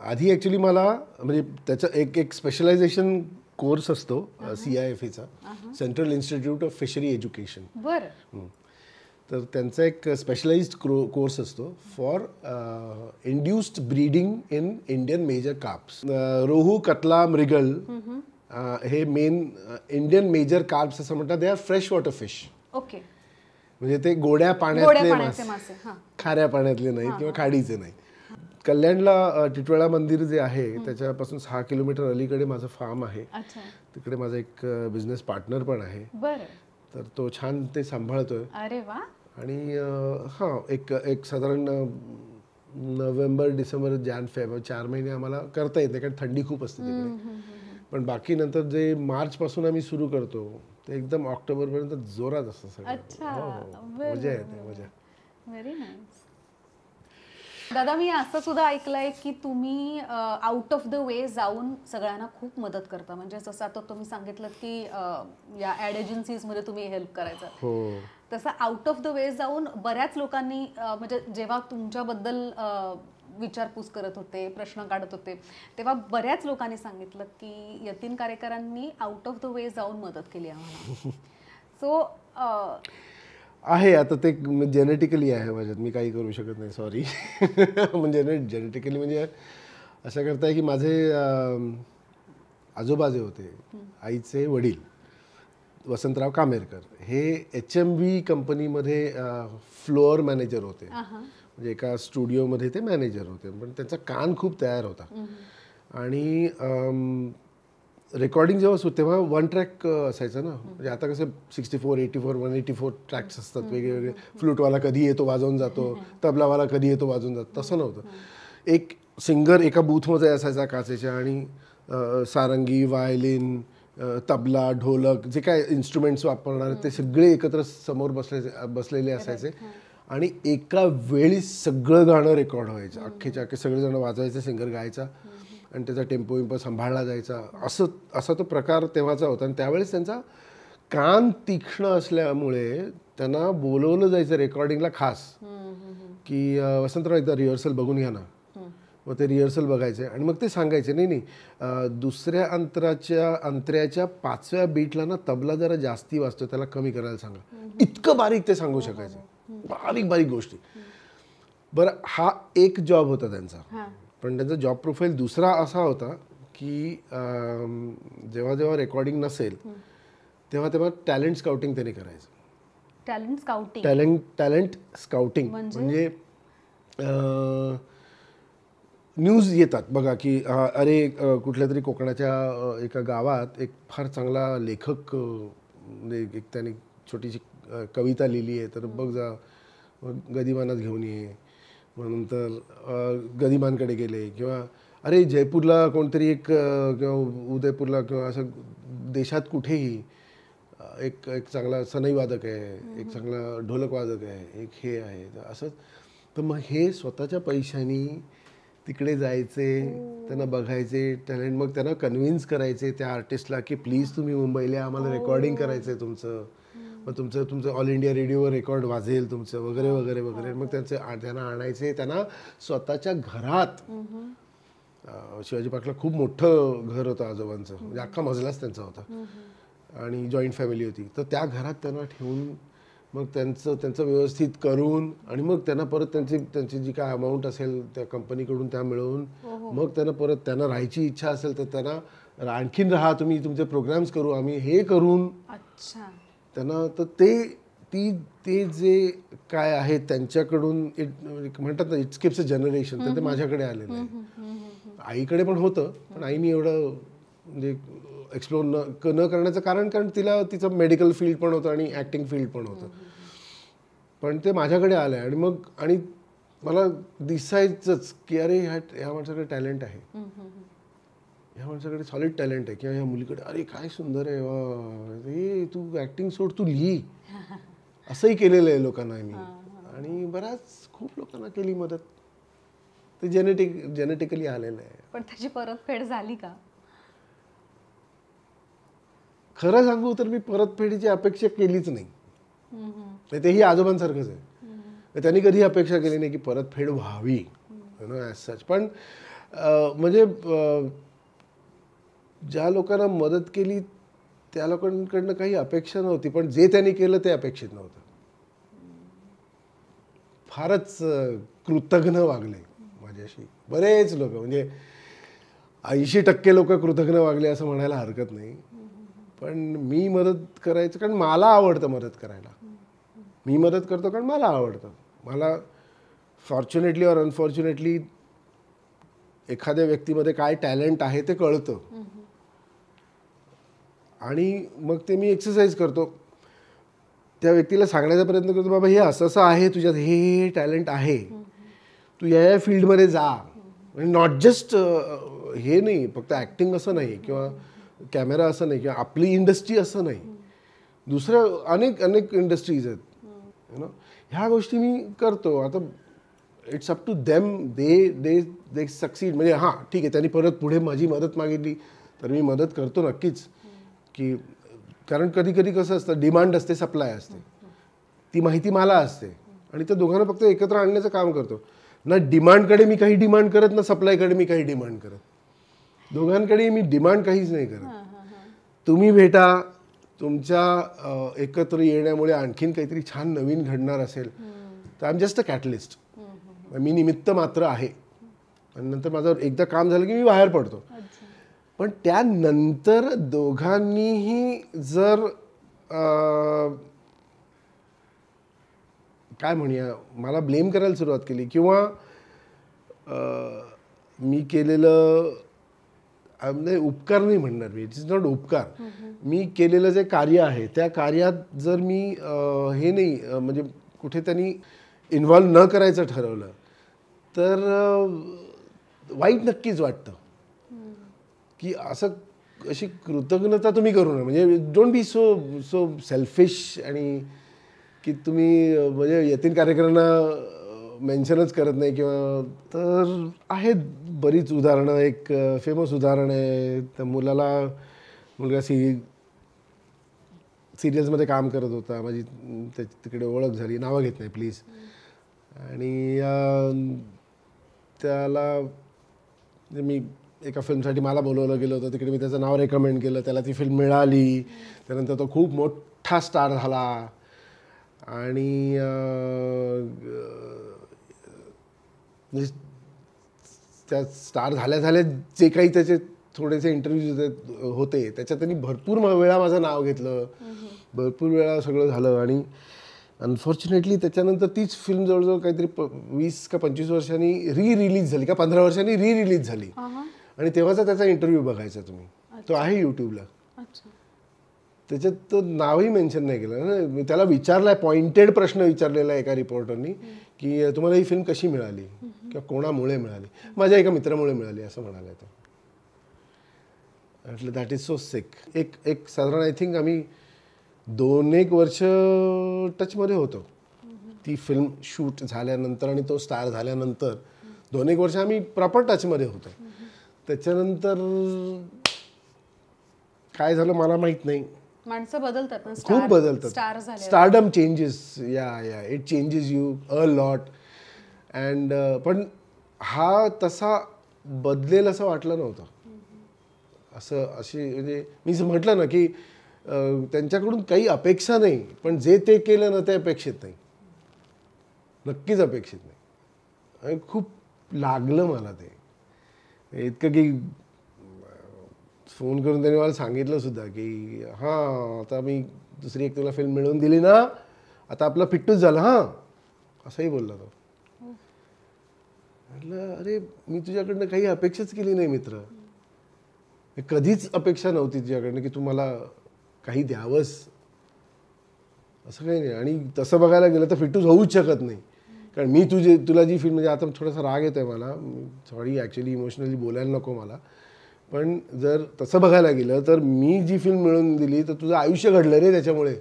आधी ॲक्च्युली मला म्हणजे त्याचं एक स्पेशलायझेशन कोर्स असतो CIFEचा, central institute of fishery education. बरं. तर त्यांचा एक स्पेशलाइज्ड कोर्स असतो for induced breeding in Indian major carps. Rohu, catla, mrigal हे मेन इंडियन मेजर कार्प्स असं म्हणतात. They are fresh water fish. Okay. म्हणजे ते गोड्या पाण्यातले मासे, खाऱ्या पाण्यातले नाही किंवा खाडीचे नाही. कल्याणला टिटवाळा मंदिर जे आहे त्याच्यापासून 6 किलोमीटर अलीकडे माझं फार्म आहे. तिकडे माझा एक बिझनेस पार्टनर पण आहे. बरं. तर तो छान ते सांभाळतोय. अरे वा. आणि हां, एक साधारण नोव्हेंबर, डिसेंबर, फेब्रुवारी 4 महिने आम्हाला करता येते कारण थंडी खूप असते तिकडे. पण बाकी नंतर जे मार्चपासून आम्ही सुरू करतो ते एकदम ऑक्टोबरपर्यंत जोरात असतं सगळं. मजा येते, मजा. Very nice. दादा, मी असं सुद्धा ऐकलंय की तुम्ही आउट ऑफ द वे जाऊन सगळ्यांना खूप मदत करता. म्हणजे जसं आता तुम्ही सांगितलं की या ॲड एजन्सीजमध्ये तुम्ही हेल्प करायचं. हो. तसं आउट ऑफ द वे जाऊन बऱ्याच लोकांनी म्हणजे जेव्हा तुमच्याबद्दल विचारपूस करत होते, प्रश्न काढत होते, तेव्हा बऱ्याच लोकांनी सांगितलं की यतीन कारेकरांनी आउट ऑफ द वे जाऊन मदत केली आम्हाला. सो आहे आता ते जेनेटिकली आहे माझ्यात, मी काही करू शकत नाही, सॉरी. म्हणजे जेनेटिकली म्हणजे असं करताय की माझे आजोबा जे होते, आईचे वडील वसंतराव कामेरकर, हे HMV कंपनीमध्ये फ्लोअर मॅनेजर होते. म्हणजे एका स्टुडिओमध्ये ते मॅनेजर होते. पण त्यांचा कान खूप तयार होता. आणि रेकॉर्डिंग जेव्हा तेव्हा 1 ट्रॅक असायचं ना. म्हणजे आता कसं 64, 84, 184 ट्रॅक्स असतात वेगवेगळे. फ्लूटवाला कधी येतो वाजवून जातो, तबलावाला कधी येतो वाजवून जातो, तसं नव्हतं. एक सिंगर एका बूथमध्ये असायचा काचेच्या आणि सारंगी, वायलिन, तबला, ढोलक, जे काय इन्स्ट्रुमेंट्स वापरणार ते सगळे एकत्र समोर बसलेले असायचे. आणि एका वेळी सगळं गाणं रेकॉर्ड व्हायचं. अख्खेच्या अख्खे सगळेजण वाजवायचे, सिंगर गायचा आणि त्याचा टेम्पो विम्पो सांभाळला जायचा. असा तो प्रकार तेव्हाचा होता. आणि त्यावेळेस त्यांचा कान तीक्ष्ण असल्यामुळे त्यांना बोलवलं जायचं रेकॉर्डिंगला खास, की वसंतराव एकदा रिहर्सल बघून घ्या ना. मग ते रिहर्सल बघायचे आणि मग ते सांगायचे नाही दुसऱ्या अंतऱ्याच्या 5व्या बीटला ना तबला जरा जास्ती वाजतो, त्याला कमी करायला सांगा. इतकं बारीक ते सांगू शकायचे, बारीक बारीक गोष्टी. बरं, हा एक जॉब होता त्यांचा. पण त्यांचा जॉब प्रोफाईल दुसरा असा होता की जेव्हा जेव्हा रेकॉर्डिंग नसेल तेव्हा तेव्हा टॅलेंट स्काउटिंग त्यांनी करायचं. टॅलेंट स्काउटिंग म्हणजे न्यूज येतात बघा की अरे कुठल्या तरी कोकणाच्या एका गावात एक फार चांगला लेखक, एक त्याने छोटीशी कविता लिहिली आहे, तर बघ जा, गदिमानात घेऊन ये. मग नंतर गदिमांकडे गेले. किंवा अरे जयपूरला कोणतरी एक किंवा उदयपूरला किंवा असं देशात कुठेही एक चांगला सनई वादक आहे, एक चांगला ढोलक वादक आहे, एक हे आहे, असं. तर मग हे स्वतःच्या पैशानी तिकडे जायचे, त्यांना बघायचे टॅलेंट, मग त्यांना कन्व्हिन्स करायचे त्या आर्टिस्टला की प्लीज तुम्ही मुंबईला, आम्हाला रेकॉर्डिंग करायचं आहे तुमचं. मग तुमचं ऑल इंडिया रेडिओवर रेकॉर्ड वाजेल तुमचं, वगैरे वगैरे वगैरे. मग त्यांना आणायचे. त्यांना स्वतःच्या घरात, शिवाजी पार्कला खूप मोठं घर होतं आजोबांचं, म्हणजे अख्खा मजलाच त्यांचा होता आणि जॉईंट फॅमिली होती. तर त्या घरात त्यांना ठेवून मग त्यांचं व्यवस्थित करून आणि मग त्यांना परत त्यांची जी काय अमाऊंट असेल त्या कंपनीकडून त्या मिळवून मग त्यांना राहायची इच्छा असेल तर त्यांना आणखीन राहा, तुम्ही तुमचे प्रोग्राम्स करू आम्ही, हे करून अच्छा. त्यांना तर ते जे काय आहे त्यांच्याकडून म्हणतात ना, इट स्किप्स अ जनरेशन, तर ते माझ्याकडे आलेलं आहे. आईकडे पण होतं, पण आईने एवढं म्हणजे एक्सप्लोर न करण्याचं कारण तिला तिचं मेडिकल फील्ड पण होतं आणि ॲक्टिंग फील्ड पण होतं. पण ते माझ्याकडे आलं आहे आणि मला दिसायचंच की अरे ह्या माणसाकडे टॅलेंट आहे, ह्या माणसाकडे सॉलिड टॅलेंट आहे, किंवा ह्या मुलीकडे अरे काय सुंदर आहे, वा हे तू ॲक्टिंग सोड, तू लिही. असंही केलेलं आहे लोकांना मी, आणि खूप लोकांना केली मदत. ते जेनेटिकली आलेलं आहे. पण त्याची परतफेड झाली का? खरं सांगू तर मी परतफेडीची अपेक्षा केलीच नाही. तेही आजोबांसारखंच आहे, त्यांनी कधी अपेक्षा केली नाही की परतफेड व्हावी ॲज सच. पण म्हणजे ज्या लोकांना मदत केली त्या लोकांकडनं काही अपेक्षा नव्हती, पण जे त्यांनी केलं ते अपेक्षित नव्हतं. फारच कृतज्ञ वागले माझ्याशी बरेच लोक, म्हणजे 80% लोक कृतज्ञ वागले असं म्हणायला हरकत नाही. पण मी मदत करायचं कारण मला आवडतं मदत करायला. मी मदत करतो कारण मला आवडतं. मला फॉर्च्युनेटली ऑर अनफॉर्च्युनेटली एखाद्या व्यक्तीमध्ये काय टॅलेंट आहे ते कळतं, आणि मग ते मी एक्सरसाइज करतो. त्या व्यक्तीला सांगण्याचा प्रयत्न करतो, बाबा हे असं असं आहे तुझ्यात, हे टॅलेंट आहे, तू या फील्डमध्ये जा. म्हणजे नॉट जस्ट हे नाही, फक्त ॲक्टिंग असं नाही, किंवा कॅमेरा असं नाही, किंवा आपली इंडस्ट्री असं नाही, दुसरं अनेक इंडस्ट्रीज आहेत. ह्या गोष्टी मी करतो. आता it's up to them, they succeed. म्हणजे हां ठीक आहे, त्यांनी परत पुढे माझी मदत मागितली तर मी मदत करतो नक्कीच. की कारण कधी कधी कसं असतं, डिमांड असते, सप्लाय असते, ती माहिती मला असते, आणि त्या दोघांना फक्त एकत्र आणण्याचं काम करतो. ना डिमांडकडे मी काही डिमांड करत, ना सप्लायकडे मी काही डिमांड करत. दोघांकडे मी डिमांड काहीच नाही करत. तुम्ही भेटा, तुमच्या एकत्र येण्यामुळे आणखीन काहीतरी छान नवीन घडणार असेल तर I am just a catalyst. मी निमित्त मात्र आहे, आणि नंतर माझं एकदा काम झालं की मी बाहेर पडतो. पण त्यानंतर दोघांनीही जर काय म्हणूया, मला ब्लेम करायला सुरुवात केली, किंवा मी केलेलं उपकार नाही म्हणणार मी, इट इज नॉट उपकार, मी केलेलं जे कार्य आहे त्या कार्यात जर मी हे नाही म्हणजे कुठे त्यांनी इन्व्हॉल्व न करायचं ठरवलं तर वाईट नक्कीच वाटतं. की अशी कृतज्ञता तुम्ही करू नये. म्हणजे डोंट बी सो सेल्फिश, आणि की तुम्ही म्हणजे यतीन कार्यक्रमांना मेन्शनच करत नाही. किंवा तर आहेत बरीच उदाहरणं. एक फेमस उदाहरण आहे, त्या मुलगा सिरियल्समध्ये काम करत होता, माझी तिकडे ओळख झाली, नावं घेत नाही प्लीज, आणि त्याला मी एका फिल्मसाठी मला बोलवलं गेलं होतं, तिकडे मी त्याचं नाव रेकमेंड केलं, त्याला ती फिल्म मिळाली, त्यानंतर तो खूप मोठा स्टार झाला, आणि त्या स्टार झाल्या जे काही त्याचे थोडेसे इंटरव्ह्यूज होते त्याच्यात त्यांनी भरपूर वेळा माझं नाव घेतलं, भरपूर वेळा सगळं झालं. आणि अनफॉर्च्युनेटली त्याच्यानंतर तीच फिल्म जवळजवळ काहीतरी 20 का 25 वर्षांनी रिलीज झाली, का 15 वर्षांनी रिलीज झाली, आणि तेव्हाचा त्याचा इंटरव्ह्यू बघायचा तुम्ही, तो आहे यूट्यूबला. त्याच्यात तो नावही मेन्शन नाही केलं ना. त्याला विचारलाय, पॉइंटेड प्रश्न विचारलेला एका रिपोर्टरनी, की तुम्हाला ही फिल्म कशी मिळाली किंवा कोणामुळे मिळाली. माझ्या एका मित्रामुळे मिळाली असं म्हणाला तो. म्हटलं दॅट इज सो सिक. एक साधारण आय थिंक आम्ही 2-1 वर्ष टचमध्ये होतो. ती फिल्म शूट झाल्यानंतर आणि तो स्टार झाल्यानंतर 2-1 वर्ष आम्ही प्रॉपर टचमध्ये होतो. त्याच्यानंतर काय झालं मला माहीत नाही. माणसं बदलतात ना, खूप बदलतात. स्टार झाले, स्टारडम चेंजेस, या it changes you a lot. And पण हा तसा बदलेल असं वाटलं नव्हतं. अशी म्हणजे मी म्हटलं ना की त्यांच्याकडून काही अपेक्षा नाही, पण जे ते केलं ना ते अपेक्षित नाही, नक्कीच अपेक्षित नाही. आणि खूप लागलं मला ते इतकं की फोन करून त्यांनी मला सांगितलं सुद्धा की हां आता मी दुसरी एक तुला फिल्म मिळवून दिली ना, आता आपला फिट्टूच झाला हां, असंही बोलला तो. म्हटलं अरे मी तुझ्याकडनं काही अपेक्षाच केली नाही मित्र, कधीच अपेक्षा नव्हती तुझ्याकडनं की तू मला काही द्यावंस, असं काही नाही. आणि तसं बघायला गेलं तर फिट्टूच होऊच शकत नाही, कारण मी तुला जी फिल्म, म्हणजे आता थोडासा राग येतो आहे मला, सॉरी ॲक्च्युली इमोशनली बोलायला नको मला, पण जर तसं बघायला गेलं तर मी जी फिल्म मिळवून दिली तर तुझं आयुष्य घडलं रे त्याच्यामुळे.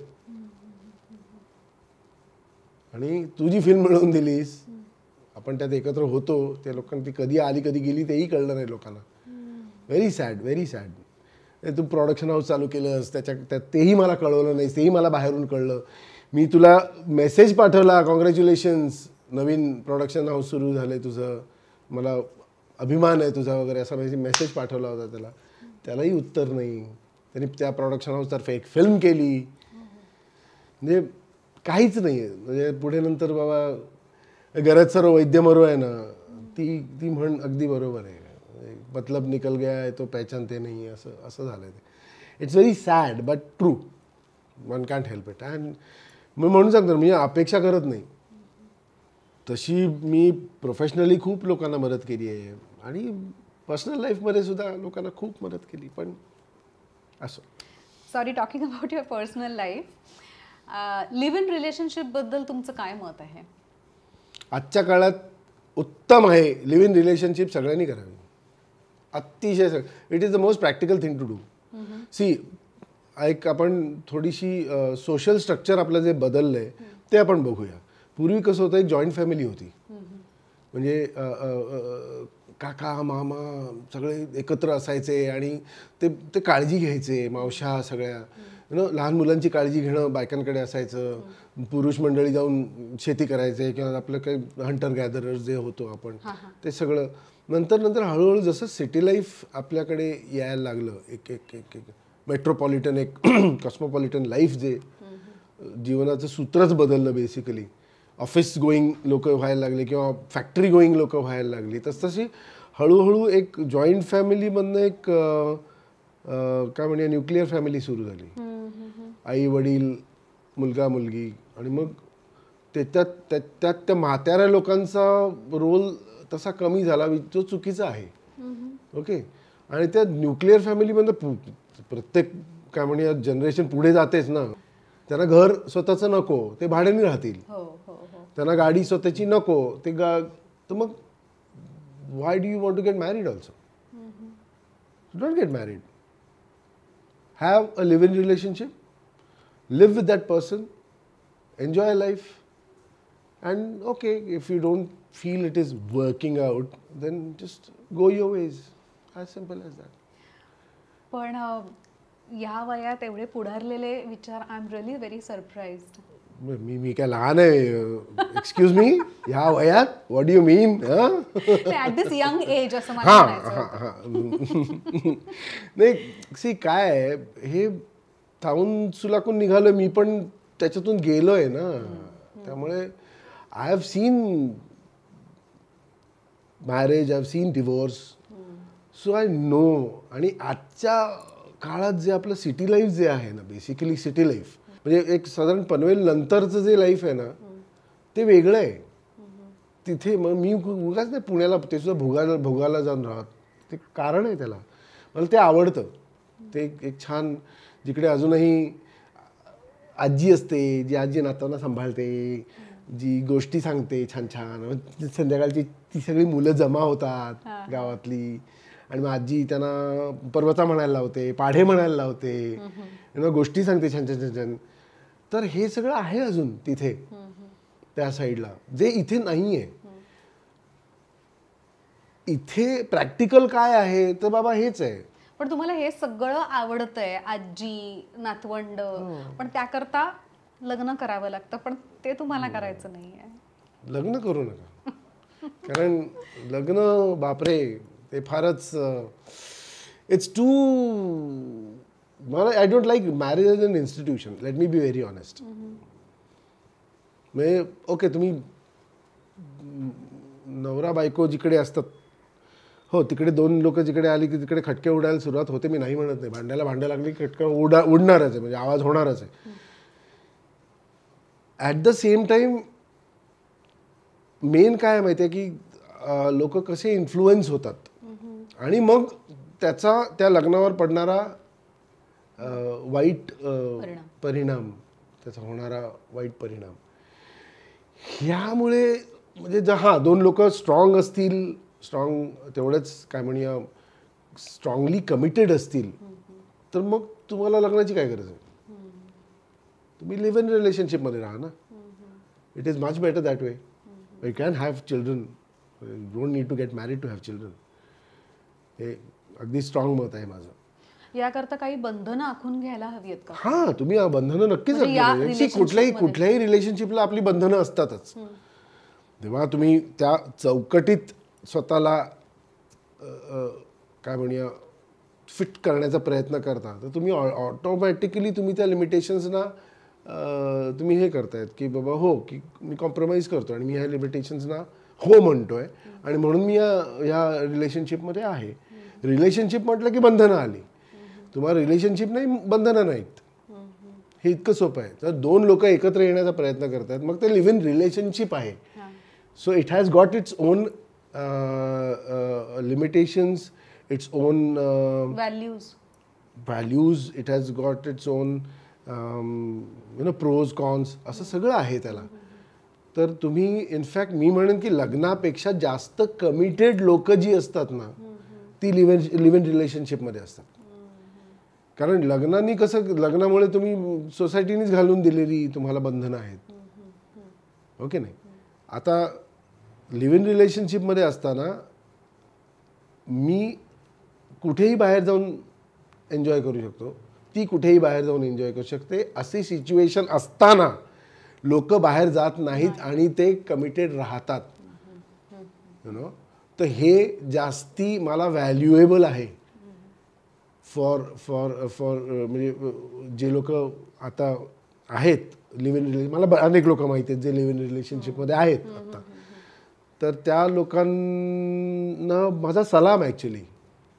आणि तू जी फिल्म मिळवून दिलीस, आपण त्यात एकत्र होतो, त्या लोकांना ती कधी आली कधी गेली तेही कळलं नाही लोकांना. Very sad, very sad. तू प्रोडक्शन हाऊस चालू केलंस, त्यात तेही मला कळवलं नाही, तेही मला बाहेरून कळलं. मी तुला मेसेज पाठवला, कॉंग्रॅच्युलेशन्स, नवीन प्रोडक्शन हाऊस सुरू झालं आहे तुझं, मला अभिमान आहे तुझा वगैरे, असा मेसेज पाठवला होता त्याला, त्यालाही उत्तर नाही. त्यांनी त्या प्रोडक्शन हाऊसतर्फे एक फिल्म केली, म्हणजे काहीच नाही आहे. म्हणजे पुढे नंतर बाबा गरज सर्व वैद्य मरो आहे ना, ती म्हण अगदी बरोबर आहे. मतलब निकल गया है तो पहचानते नहीं, असं झालं आहे ते. It's very sad but true, one can't help it. And मी म्हणून सांगतो, मी अपेक्षा करत नाही. तशी मी प्रोफेशनली खूप लोकांना मदत केली आहे आणि पर्सनल लाईफमध्ये सुद्धा लोकांना खूप मदत केली, पण असं. Sorry, talking about your personal life, live in रिलेशनशिपबद्दल तुमचं काय मत आहे? आजच्या काळात उत्तम आहे. लिव्ह इन रिलेशनशिप सगळ्यांनी करावी, अतिशय. It is the most practical thing to do. See, एक आपण थोडीशी सोशल स्ट्रक्चर आपलं जे बदललं आहे ते आपण बघूया. पूर्वी कसं होतं, एक जॉईंट फॅमिली होती, म्हणजे काका मामा सगळे एकत्र असायचे आणि ते काळजी घ्यायचे. मावशा सगळ्या लहान मुलांची काळजी घेणं बायकांकडे असायचं. पुरुष मंडळी जाऊन शेती करायचे किंवा आपलं काही हंटर गॅदरर्स जे होतो आपण, ते सगळं. नंतर हळूहळू जसं सिटी लाईफ आपल्याकडे यायला लागलं, एक एक एक एक मेट्रोपॉलिटन, एक कॉस्मोपॉलिटन लाईफ, जे जीवनाचं सूत्रच बदललं बेसिकली. ऑफिस गोईंग लोक व्हायला लागले किंवा फॅक्टरी गोईंग लोक व्हायला लागली, तशी हळूहळू एक जॉईंट फॅमिलीमधनं एक काय म्हणूया न्यूक्लिअर फॅमिली सुरू झाली. आई वडील, मुलगा मुलगी, आणि मग त्याच्यात त्या म्हाताऱ्या लोकांचा रोल तसा कमी झाला, जो चुकीचा आहे. ओके. आणि त्या न्यूक्लिअर फॅमिलीमधनं प्रत्येक काय म्हणूया जनरेशन पुढे जातेच ना. त्यांना घर स्वतःचं नको, ते भाड्याने राहतील. त्यांना गाडी स्वतःची नको, तर मग why do you want to get married also? Don't get married. Have a live-in relationship, live with that person, enjoy life, and okay, if you don't feel it is working out, then just go your ways. As simple as that. पण या वयात एवढे पुढारलेले विचार, I am really very surprised. मी काय लहान आहे? एक्सक्यूज मी, ह्या वयात? What do you mean? At this young age असं मला म्हणायचं. नाही, सी काय आहे, हे थांबून सुलाकून निघालोय मी, पण त्याच्यातून गेलोय ना. त्यामुळे I have seen marriage, I have seen divorce, so I know. आणि आजच्या काळात जे आपलं सिटी लाईफ जे आहे ना, बेसिकली सिटी लाईफ म्हणजे एक साधारण पनवेल नंतरचं जे लाईफ आहे ना, ते वेगळं आहे. तिथे मग मी उगाच नाही पुण्याला, ते सुद्धा भोगाला जाऊन राहत, ते कारण आहे त्याला. मला ते आवडतं. ते एक छान, जिकडे अजूनही आजी असते, जी आजी नातांना सांभाळते, जी गोष्टी सांगते छान छान. संध्याकाळची ती सगळी मुलं जमा होतात गावातली, आणि मग आजी त्यांना पर्वता म्हणायला लावते, पाढे म्हणायला लावते, गोष्टी सांगते छान छान छान. तर हे सगळं आहे अजून तिथे त्या साईडला, जे इथे नाही आहे. इथे प्रॅक्टिकल काय आहे तर बाबा हेच आहे. पण तुम्हाला हे सगळं आवडतंय, आजी, नातवंड, पण त्याकरता लग्न करावं लागतं, पण ते तुम्हाला करायचं नाहीये. लग्न करू नका, कारण लग्न बापरे, ते फारच, इट्स टू मला I don't like marriage as an institution. Let me be very honest. म्हणजे ओके तुम्ही नवरा बायको जिकडे असतात, हो तिकडे दोन लोक जिकडे आली की तिकडे खटके उडायला सुरुवात होते. मी नाही म्हणत नाही, भांडं लागली की खटका उडणारच आहे, म्हणजे आवाज होणारच आहे. At the same time main काय माहिती आहे की लोक कसे इन्फ्लुएन्स होतात आणि मग त्याचा त्या लग्नावर पडणारा वाईट परिणाम, त्याचा होणारा वाईट परिणाम, ह्यामुळे म्हणजे हां दोन लोक स्ट्रॉंग असतील, स्ट्रॉंग तेवढंच काय म्हणूया स्ट्रॉंगली कमिटेड असतील, तर मग तुम्हाला लग्नाची काय गरज आहे. तुम्ही लिव्ह इन रिलेशनशिपमध्ये राहा ना. It is much better that way. You can have children, you don't need to get married to have children. हे अगदी स्ट्रॉंग मत आहे माझं. याकरता काही बंधनं आखून घ्यायला हवी आहेत का? हां तुम्ही बंधनं नक्कीच कुठल्याही रिलेशनशिपला आपली बंधनं असतातच. जेव्हा तुम्ही त्या चौकटीत स्वतःला काय म्हणूया फिट करण्याचा प्रयत्न करता, तर तुम्ही ऑटोमॅटिकली तुम्ही त्या लिमिटेशन्सना तुम्ही हे करतायत की बाबा हो की मी कॉम्प्रोमाइज करतो आणि मी ह्या लिमिटेशन्सना हो म्हणतोय आणि म्हणून मी या रिलेशनशिपमध्ये आहे. रिलेशनशिप म्हटलं की बंधनं आली. तुम्हाला रिलेशनशिप नाही, बंधनं नाहीत. हे इतकं सोपं आहे. तर दोन लोक एकत्र येण्याचा प्रयत्न करतात, मग ते लिव्ह इन रिलेशनशिप आहे. So it has got its own limitations, its own values, it has got its own pros cons, असं सगळं आहे त्याला. तर तुम्ही इनफॅक्ट मी म्हणेन की लग्नापेक्षा जास्त कमिटेड लोक जी असतात ना ती लिव्ह इन रिलेशनशिपमध्ये असतात. कारण लग्नाने कसं, लग्नामुळे तुम्ही सोसायटीनेच घालून दिलेली तुम्हाला बंधनं आहेत, ओके नाही. आता लिव्ह इन रिलेशनशिपमध्ये असताना मी कुठेही बाहेर जाऊन एन्जॉय करू शकतो, ती कुठेही बाहेर जाऊन एन्जॉय करू शकते. अशी सिच्युएशन असताना लोक बाहेर जात नाहीत आणि ते कमिटेड राहतात, यु नो. तर हे जास्ती मला व्हॅल्युएबल आहे फॉर म्हणजे जे लोक आता आहेत लिव्ह इन रिलेशन. मला अनेक लोक माहिती आहेत जे लिव्ह इन रिलेशनशिपमध्ये आहेत आता. तर त्या लोकांना माझा सलाम ॲक्च्युली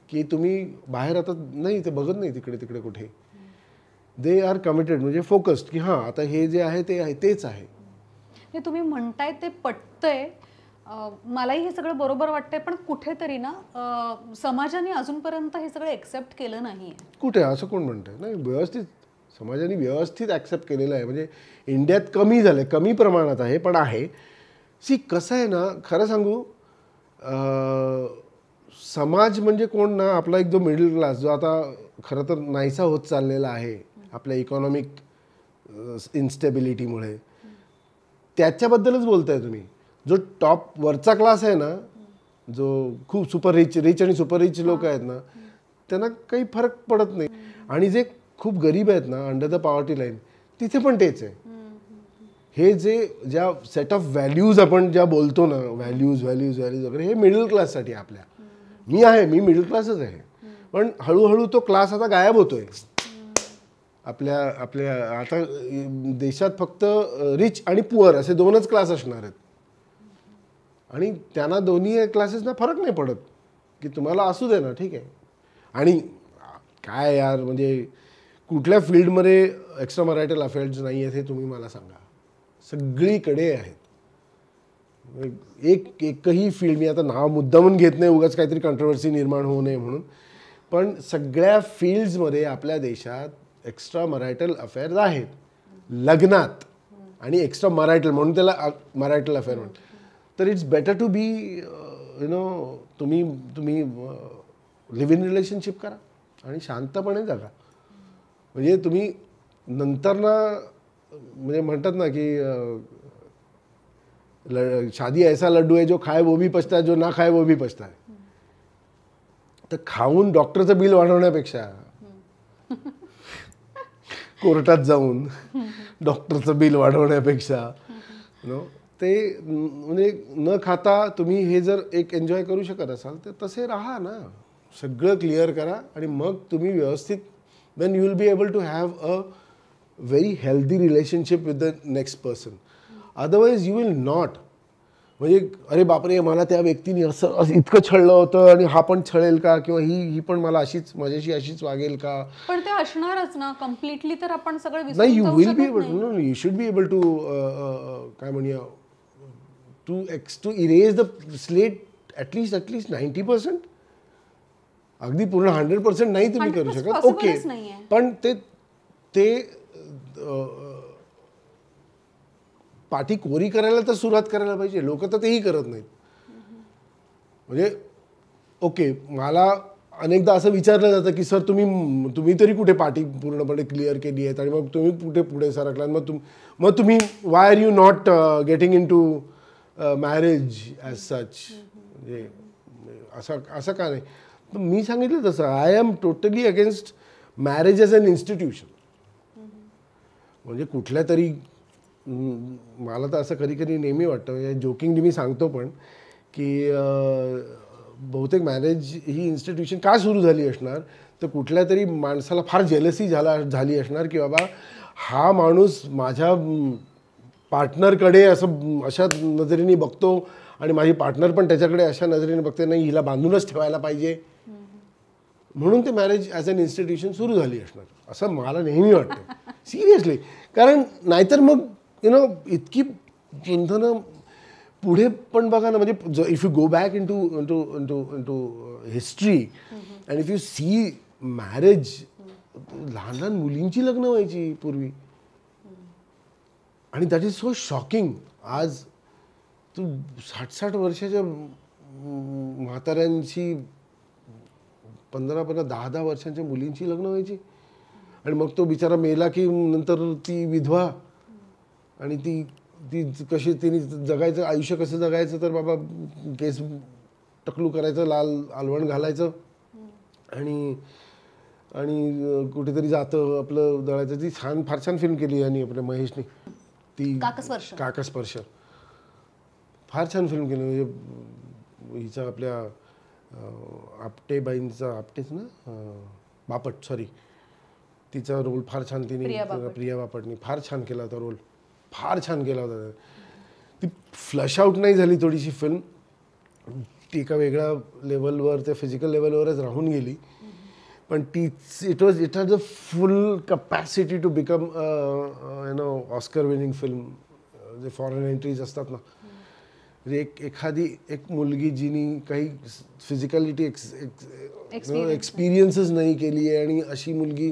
की तुम्ही बाहेर आता नाही, ते बघत नाही तिकडे तिकडे कुठे. दे आर कमिटेड, म्हणजे फोकस्ड की हां आता हे जे आहे ते आहे तेच आहे. हे तुम्ही म्हणताय ते पटतंय, मलाही हे सगळं बरोबर वाटतंय, पण कुठेतरी ना समाजाने अजूनपर्यंत हे सगळं एक्सेप्ट केलं नाही. कुठे असं कोण म्हणतंय? नाही, व्यवस्थित समाजाने व्यवस्थित ॲक्सेप्ट केलेलं आहे. म्हणजे इंडियात कमी झालं आहे, कमी प्रमाणात आहे पण आहे. कसं आहे ना, खरं सांगू, समाज म्हणजे कोण ना, आपला एक जो मिडल क्लास जो आता खरं तर नाहीसा होत चाललेला आहे आपल्या इकॉनॉमिक इन्स्टेबिलिटीमुळे, त्याच्याबद्दलच बोलताय तुम्ही. जो टॉप वरचा क्लास आहे ना, जो खूप सुपर रिच आणि सुपर रिच लोक आहेत ना, त्यांना काही फरक पडत नाही. आणि जे खूप गरीब आहेत ना, अंडर द पॉवर्टी लाईन, तिथे पण तेच आहे. हे जे ज्या सेट ऑफ व्हॅल्यूज आपण ज्या बोलतो ना, व्हॅल्यूज वगैरे, हे मिडल क्लाससाठी आपल्या. मी मिडल क्लासच आहे, पण हळूहळू तो क्लास आता गायब होतोय आपल्या आता देशात. फक्त रिच आणि पुअर असे दोनच क्लास असणार आहेत आणि त्यांना दोन्ही क्लासेसना फरक नाही पडत की तुम्हाला असू दे ना, ठीक आहे. आणि काय यार, म्हणजे कुठल्या फील्डमध्ये एक्स्ट्रा मॅरिटल अफेअर्स नाही आहेत हे तुम्ही मला सांगा. सगळीकडे आहेत. एकही फील्ड, मी आता नाव मुद्दामून घेत नाही उगाच काहीतरी कंट्रोवर्सी निर्माण होऊ नये म्हणून, पण सगळ्या फील्ड्समध्ये आपल्या देशात एक्स्ट्रा मॅरिटल अफेअर्स आहेत लग्नात. आणि एक्स्ट्रा मॅरिटल म्हणून त्याला मॅरिटल अफेअर म्हणतात. तर इट्स बेटर टू बी तुम्ही लिव्ह इन रिलेशनशिप करा आणि शांतपणे जगा. म्हणजे तुम्ही नंतर ना, म्हणजे म्हणतात ना की शादी ऐसा लड्डू आहे जो खाए वो भी पछताए, जो ना खाए वो भी पछताए. तर खाऊन डॉक्टरचं बिल वाढवण्यापेक्षा कोर्टात जाऊन डॉक्टरचं बिल वाढवण्यापेक्षा ते म्हणजे न खाता तुम्ही हे जर एक एन्जॉय करू शकत असाल तर तसे राहा ना. सगळं क्लिअर करा आणि मग तुम्ही व्यवस्थित then you will be able to have a very healthy relationship with the next person. Otherwise you will not. म्हणजे अरे बापरे मला त्या व्यक्तीने असं इतकं छळलं होतं आणि हा पण छळेल का, किंवा ही पण मला अशीच माझ्याशी अशीच वागेल का. पण ते असणारच ना कम्प्लिटली, तर आपण सगळं नाही, विसरून यू जाऊ विल बी शकत एबल, नाही. No you should be able to काय म्हणूया to erase the slate at least 90%. अगदी पूर्ण 100% नाही तुम्ही करू 100% शकत, ओके, possibleच नाहीये. पण ते पाठी कोरी करायला तर सुरुवात करायला पाहिजे. लोक तर तेही करत नाहीत. म्हणजे ओके, मला अनेकदा असं विचारलं जातं की सर तुम्ही तरी कुठे पाठी पूर्णपणे क्लिअर केली आहेत आणि मग तुम्ही कुठे पुढे सरकलात, मग तुम्ही why are you not getting in to marriage as such. म्हणजे असं का नाही. मी सांगितलं तसं, I am totally against marriage as an institution. म्हणजे कुठल्या तरी, मला तर असं कधी कधी नेहमी वाटतं, म्हणजे जोकिंगली मी सांगतो पण, की बहुतेक मॅरेज ही इन्स्टिट्यूशन का सुरू झाली असणार, तर कुठल्या तरी माणसाला फार जेलसी झाली असणार की बाबा हा माणूस माझ्या पार्टनरकडे अशा नजरेने बघतो आणि माझी पार्टनर पण त्याच्याकडे अशा नजरेने बघते, नाही हिला बांधूनच ठेवायला पाहिजे, म्हणून ते मॅरेज ॲज अन इन्स्टिट्यूशन सुरू झाली असणार, असं मला नेहमी वाटतं सिरियसली. कारण नाहीतर मग इतकी बंधनं पुढे पण बघा ना. म्हणजे if you go back in to history and if you see marriage, लहान लहान मुलींची लग्न व्हायची पूर्वी, आणि दॅट इज सो शॉकिंग. आज तू 60-60 वर्षाच्या म्हाताऱ्यांची, 15-15, 10-10 वर्षांच्या मुलींची लग्न व्हायची, आणि मग तो बिचारा मेला की नंतर ती विधवा, आणि ती कशी तिने जगायचं, आयुष्य कसं जगायचं, तर बाबा केस टकलू करायचं, लाल आलवण घालायचं, आणि कुठेतरी जातं आपलं दळायचं. ती फार छान फिल्म केली आणि आपल्या महेशने, ती काकस्पर्श, फार छान फिल्म केली. म्हणजे हिचा आपल्या आपटेबाईंचा, आपटेच ना, बापट, सॉरी, तिचा रोल फार छान तिने, प्रिया बापटने फार छान केला होता रोल, फार छान केला होता. ती फ्लश आउट नाही झाली थोडीशी फिल्म, ती एका वेगळ्या लेवलवर, त्या फिजिकल लेवलवरच राहून गेली, पण it has a full capacity to become Oscar winning film. जे फॉरेन एंट्रीज असतात ना, म्हणजे एखादी एक मुलगी जिनी काही फिजिकॅलिटी एक्सपिरियन्सच नाही केली आहे, आणि अशी मुलगी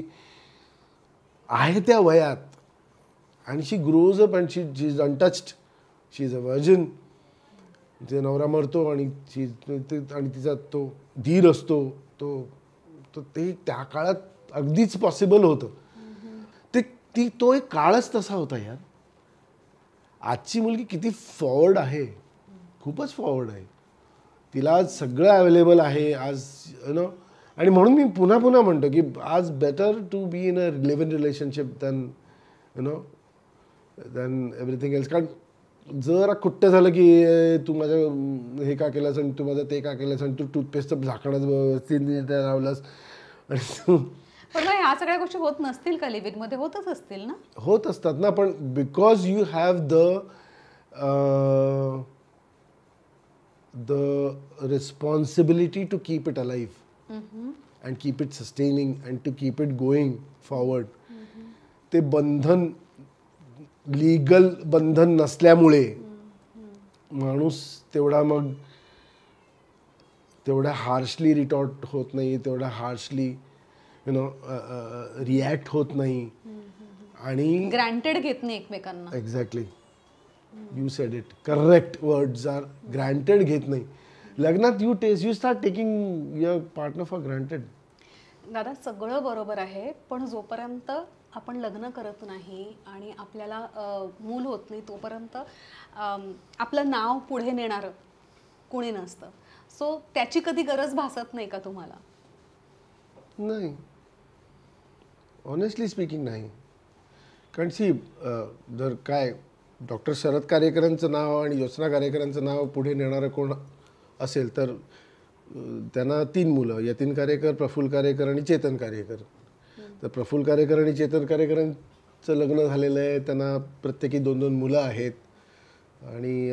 आहे त्या वयात, आणि she grows up and she is untouched, she is a virgin. तिचा नवरा मरतो आणि तिचा तो धीर असतो, ते त्या काळात अगदीच पॉसिबल होतं. तो एक काळच तसा होता यार. आजची मुलगी किती फॉरवर्ड आहे, खूपच फॉरवर्ड आहे. तिला आज सगळं अवेलेबल आहे आज, आणि म्हणून मी पुन्हा पुन्हा म्हणतो की आज better to be in a live in relationship than than everything else. कारण जरा खुट्ट झालं की तू माझं हे का केलंस, आणि तू माझं ते का केलंस, आणि तू टूथपेस्टचं झाकणच व्यवस्थित लावलंस, आणि पण ह्या सगळ्या गोष्टी होत नसतील का लिव्ह इन मध्ये? होतच असतील ना. होत असतात ना, पण because you have the responsibility to keep it alive and keep it sustaining and to keep it going forward. ते बंधन, लीगल बंधन नसल्यामुळे माणूस तेवढा हार्शली रिटॉर्ट होत नाही, तेवढा हार्शली रिॲक्ट होत नाही, आणि ग्रँटेड घेत नाही एकमेकांना. Exactly, you said it, correct words are granted घेत नाही. लग्नात you start taking your partner for granted. दादा सगळं बरोबर आहे, पण जोपर्यंत आपण लग्न करत नाही आणि आपल्याला मूल होत नाही तोपर्यंत आपलं नाव पुढे नेणारं कोणी नसतं. सो त्याची कधी गरज भासत नाही का तुम्हाला? नाही, ऑनेस्टली स्पीकिंग नाही. कारण सी, जर काय डॉक्टर शरद कारेकरांचं नाव आणि ज्योत्स्ना कारेकरांचं नाव पुढे नेणारं कोण असेल तर त्यांना 3 मुलं, यतीन कारेकर, प्रफुल्ल कारेकर आणि चेतन कारेकर. तर प्रफुल्ल कारेकर आणि चेतन कारेकरांचं लग्न झालेलं आहे, त्यांना प्रत्येकी 2-2 मुलं आहेत आणि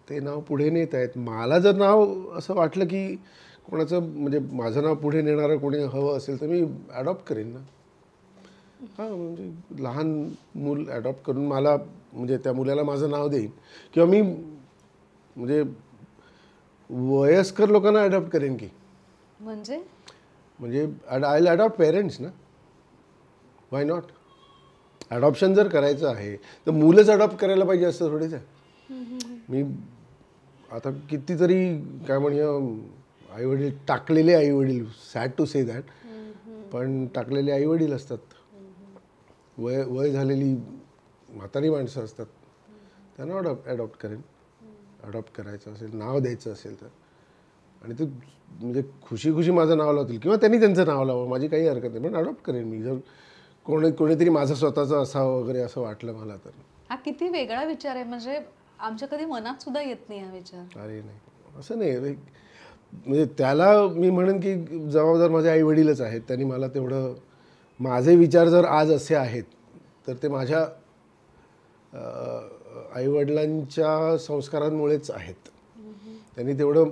ते नाव पुढे नेत आहेत. मला जर नाव असं वाटलं की कोणाचं म्हणजे माझं नाव पुढे नेणारं कोणी हवं असेल तर मी ॲडॉप्ट करेन ना. हां, म्हणजे लहान मूल ॲडॉप्ट करून मला म्हणजे त्या मुलाला माझं नाव देईन किंवा मी म्हणजे वयस्कर लोकांना ॲडॉप्ट करेन की. म्हणजे आय विल ॲडॉप्ट पेरेंट्स ना. Why not. ॲडॉप्शन जर करायचं आहे तर मुलंच ॲडॉप्ट करायला पाहिजे असं थोडीच आहे. मी आता कितीतरी काय म्हणूया आईवडील टाकलेले आईवडील, सॅड टू से दॅट, पण टाकलेले आईवडील असतात, वय झालेली म्हातारी माणसं असतात, त्यांना ॲडॉप्ट करेन. ॲडॉप्ट करायचं असेल, नाव द्यायचं असेल तर, आणि ते म्हणजे खुशी खुशी माझं नाव लावतील किंवा त्यांनी त्यांचं नाव लावं, माझी काही हरकत नाही, पण ॲडॉप्ट करेन मी जर कोणीतरी माझं स्वतःचं असावं वगैरे असं वाटलं मला तर. हा किती वेगळा विचार आहे, म्हणजे आमच्या कधी मनात सुद्धा येत नाही हा विचार. अरे नाही, असं नाही. म्हणजे त्याला मी म्हणेन की जबाबदार माझे आई वडीलच आहेत. त्यांनी मला तेवढं, माझे विचार जर आज असे आहेत तर ते माझ्या आईवडिलांच्या संस्कारांमुळेच आहेत. त्यांनी तेवढं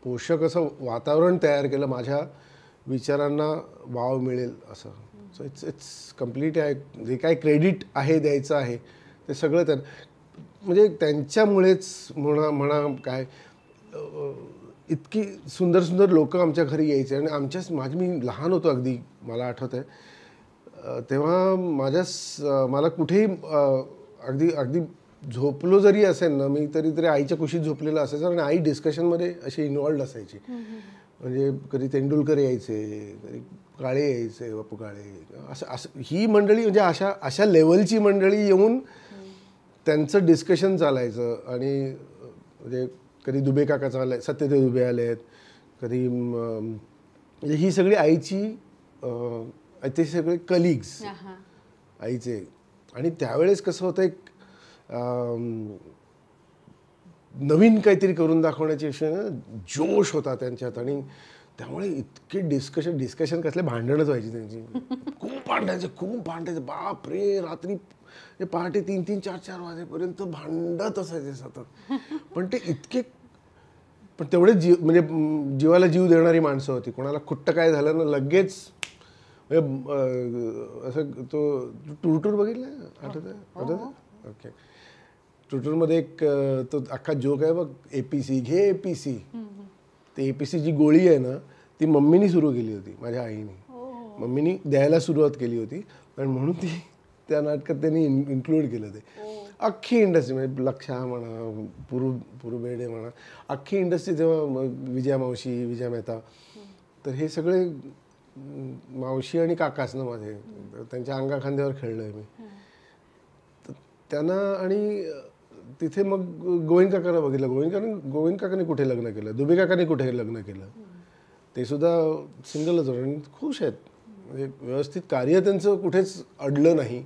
पोषक असं वातावरण तयार केलं माझ्या विचारांना वाव मिळेल असं. सो इट्स कम्प्लीट आहे. जे काय क्रेडिट आहे द्यायचं आहे ते सगळं म्हणजे त्यांच्यामुळेच म्हणा काय, इतकी सुंदर सुंदर लोक आमच्या घरी यायचे आणि मी लहान होतो अगदी, मला आठवत आहे तेव्हा मला कुठेही अगदी झोपलो जरी असेल ना मी तरी आईच्या कुशीत झोपलेलं असायचं आणि आई डिस्कशनमध्ये अशी इन्व्हॉल्ड असायची. म्हणजे कधी तेंडुलकर यायचे, कधी काळे यायचे, बापू काळे, असं ही मंडळी म्हणजे अशा लेवलची मंडळी येऊन त्यांचं डिस्कशन चालायचं. आणि म्हणजे कधी दुबे काका चालले, सत्यदेव दुबे आले आहेत, कधी म्हणजे ही सगळी आईची ते सगळे कलिग्स आईचे. आणि त्यावेळेस कसं होतं, एक नवीन काहीतरी करून दाखवण्याची अशी जोश होता त्यांच्यात आणि त्यामुळे इतके डिस्कशन कसले भांडणच व्हायची त्यांची. खूप भांडायचे बाप रे. रात्री पहाटे 3-3, 4-4 वाजेपर्यंत भांडत असायचे सतत. पण ते इतके, पण तेवढे म्हणजे जीवाला जीव देणारी माणसं होती. कोणाला खुट्ट काय झालं ना लगेच असं. तो टूर बघितला आठवतं? ओके. टूरमध्ये एक तो अख्खा जोक आहे बघ, APC घे APC. ते APC जी गोळी आहे ना ती मम्मीनी सुरू केली होती, माझ्या आईने. मम्मीनी द्यायला सुरुवात केली होती आणि म्हणून ती त्या नाटकात त्यांनी इन्क्लूड केलं. ते अख्खी इंडस्ट्री म्हणजे लक्षा म्हणा, पुरू बेडे म्हणा, अख्खी इंडस्ट्री तेव्हा विजया मावशी, विजया मेहता, तर हे सगळे मावशी आणि काकाच ना माझे, त्यांच्या अंगाखांद्यावर खेळलो आहे मी. त्यांना आणि तिथे मग गोविंद काकांना बघितलं. गोविंद काकांनी कुठे लग्न केलं, दुबे काकांनी कुठे लग्न केलं, ते सुद्धा सिंगलच होते आणि खुश आहेत. म्हणजे व्यवस्थित कार्य त्यांचं कुठेच अडलं नाही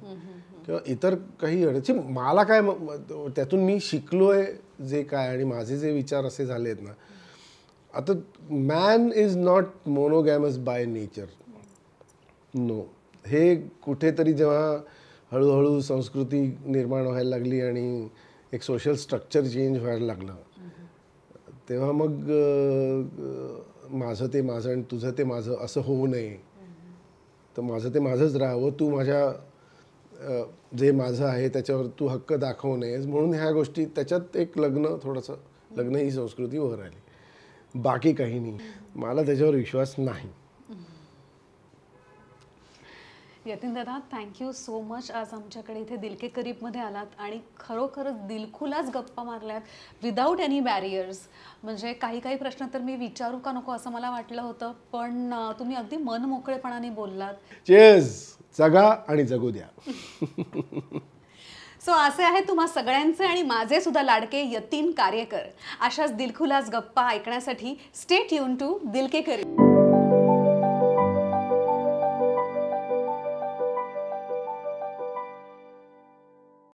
किंवा इतर काही अडचण. मला काय त्यातून मी शिकलो आहे जे काय, आणि माझे जे विचार असे झाले आहेत ना, आता man is not monogamous by nature. No. हे कुठेतरी जेव्हा हळूहळू संस्कृती निर्माण व्हायला लागली आणि एक सोशल स्ट्रक्चर चेंज व्हायला लागलं, तेव्हा मग माझं ते माझं आणि तुझं ते माझं असं होऊ नये. तर माझं ते माझंच राहावं, तू माझ्या जे माझं आहे त्याच्यावर तू हक्क दाखवू नयेस, म्हणून ह्या गोष्टी त्याच्यात एक लग्न ही संस्कृती वर आली. बाकी काही नाही. मला त्याच्यावर विश्वास नाही. यतीन दादा, थँक्यू सो मच. आज आमच्याकडे इथे दिल के करीबमध्ये आलात आणि खरोखरच दिलखुलास गप्पा मारल्यात विदाऊट एनी बॅरियर्स. म्हणजे काही प्रश्न तर मी विचारू का नको असं मला वाटलं होतं, पण तुम्ही अगदी मन मोकळेपणाने बोललात. चेस. जगा आणि जगू द्या. सो असे आहेत तुम्हा सगळ्यांचे आणि माझे सुद्धा लाडके यतीन कारेकर. अशाच दिलखुलास गप्पा ऐकण्यासाठी स्टे ट्यून टू दिल के करीब.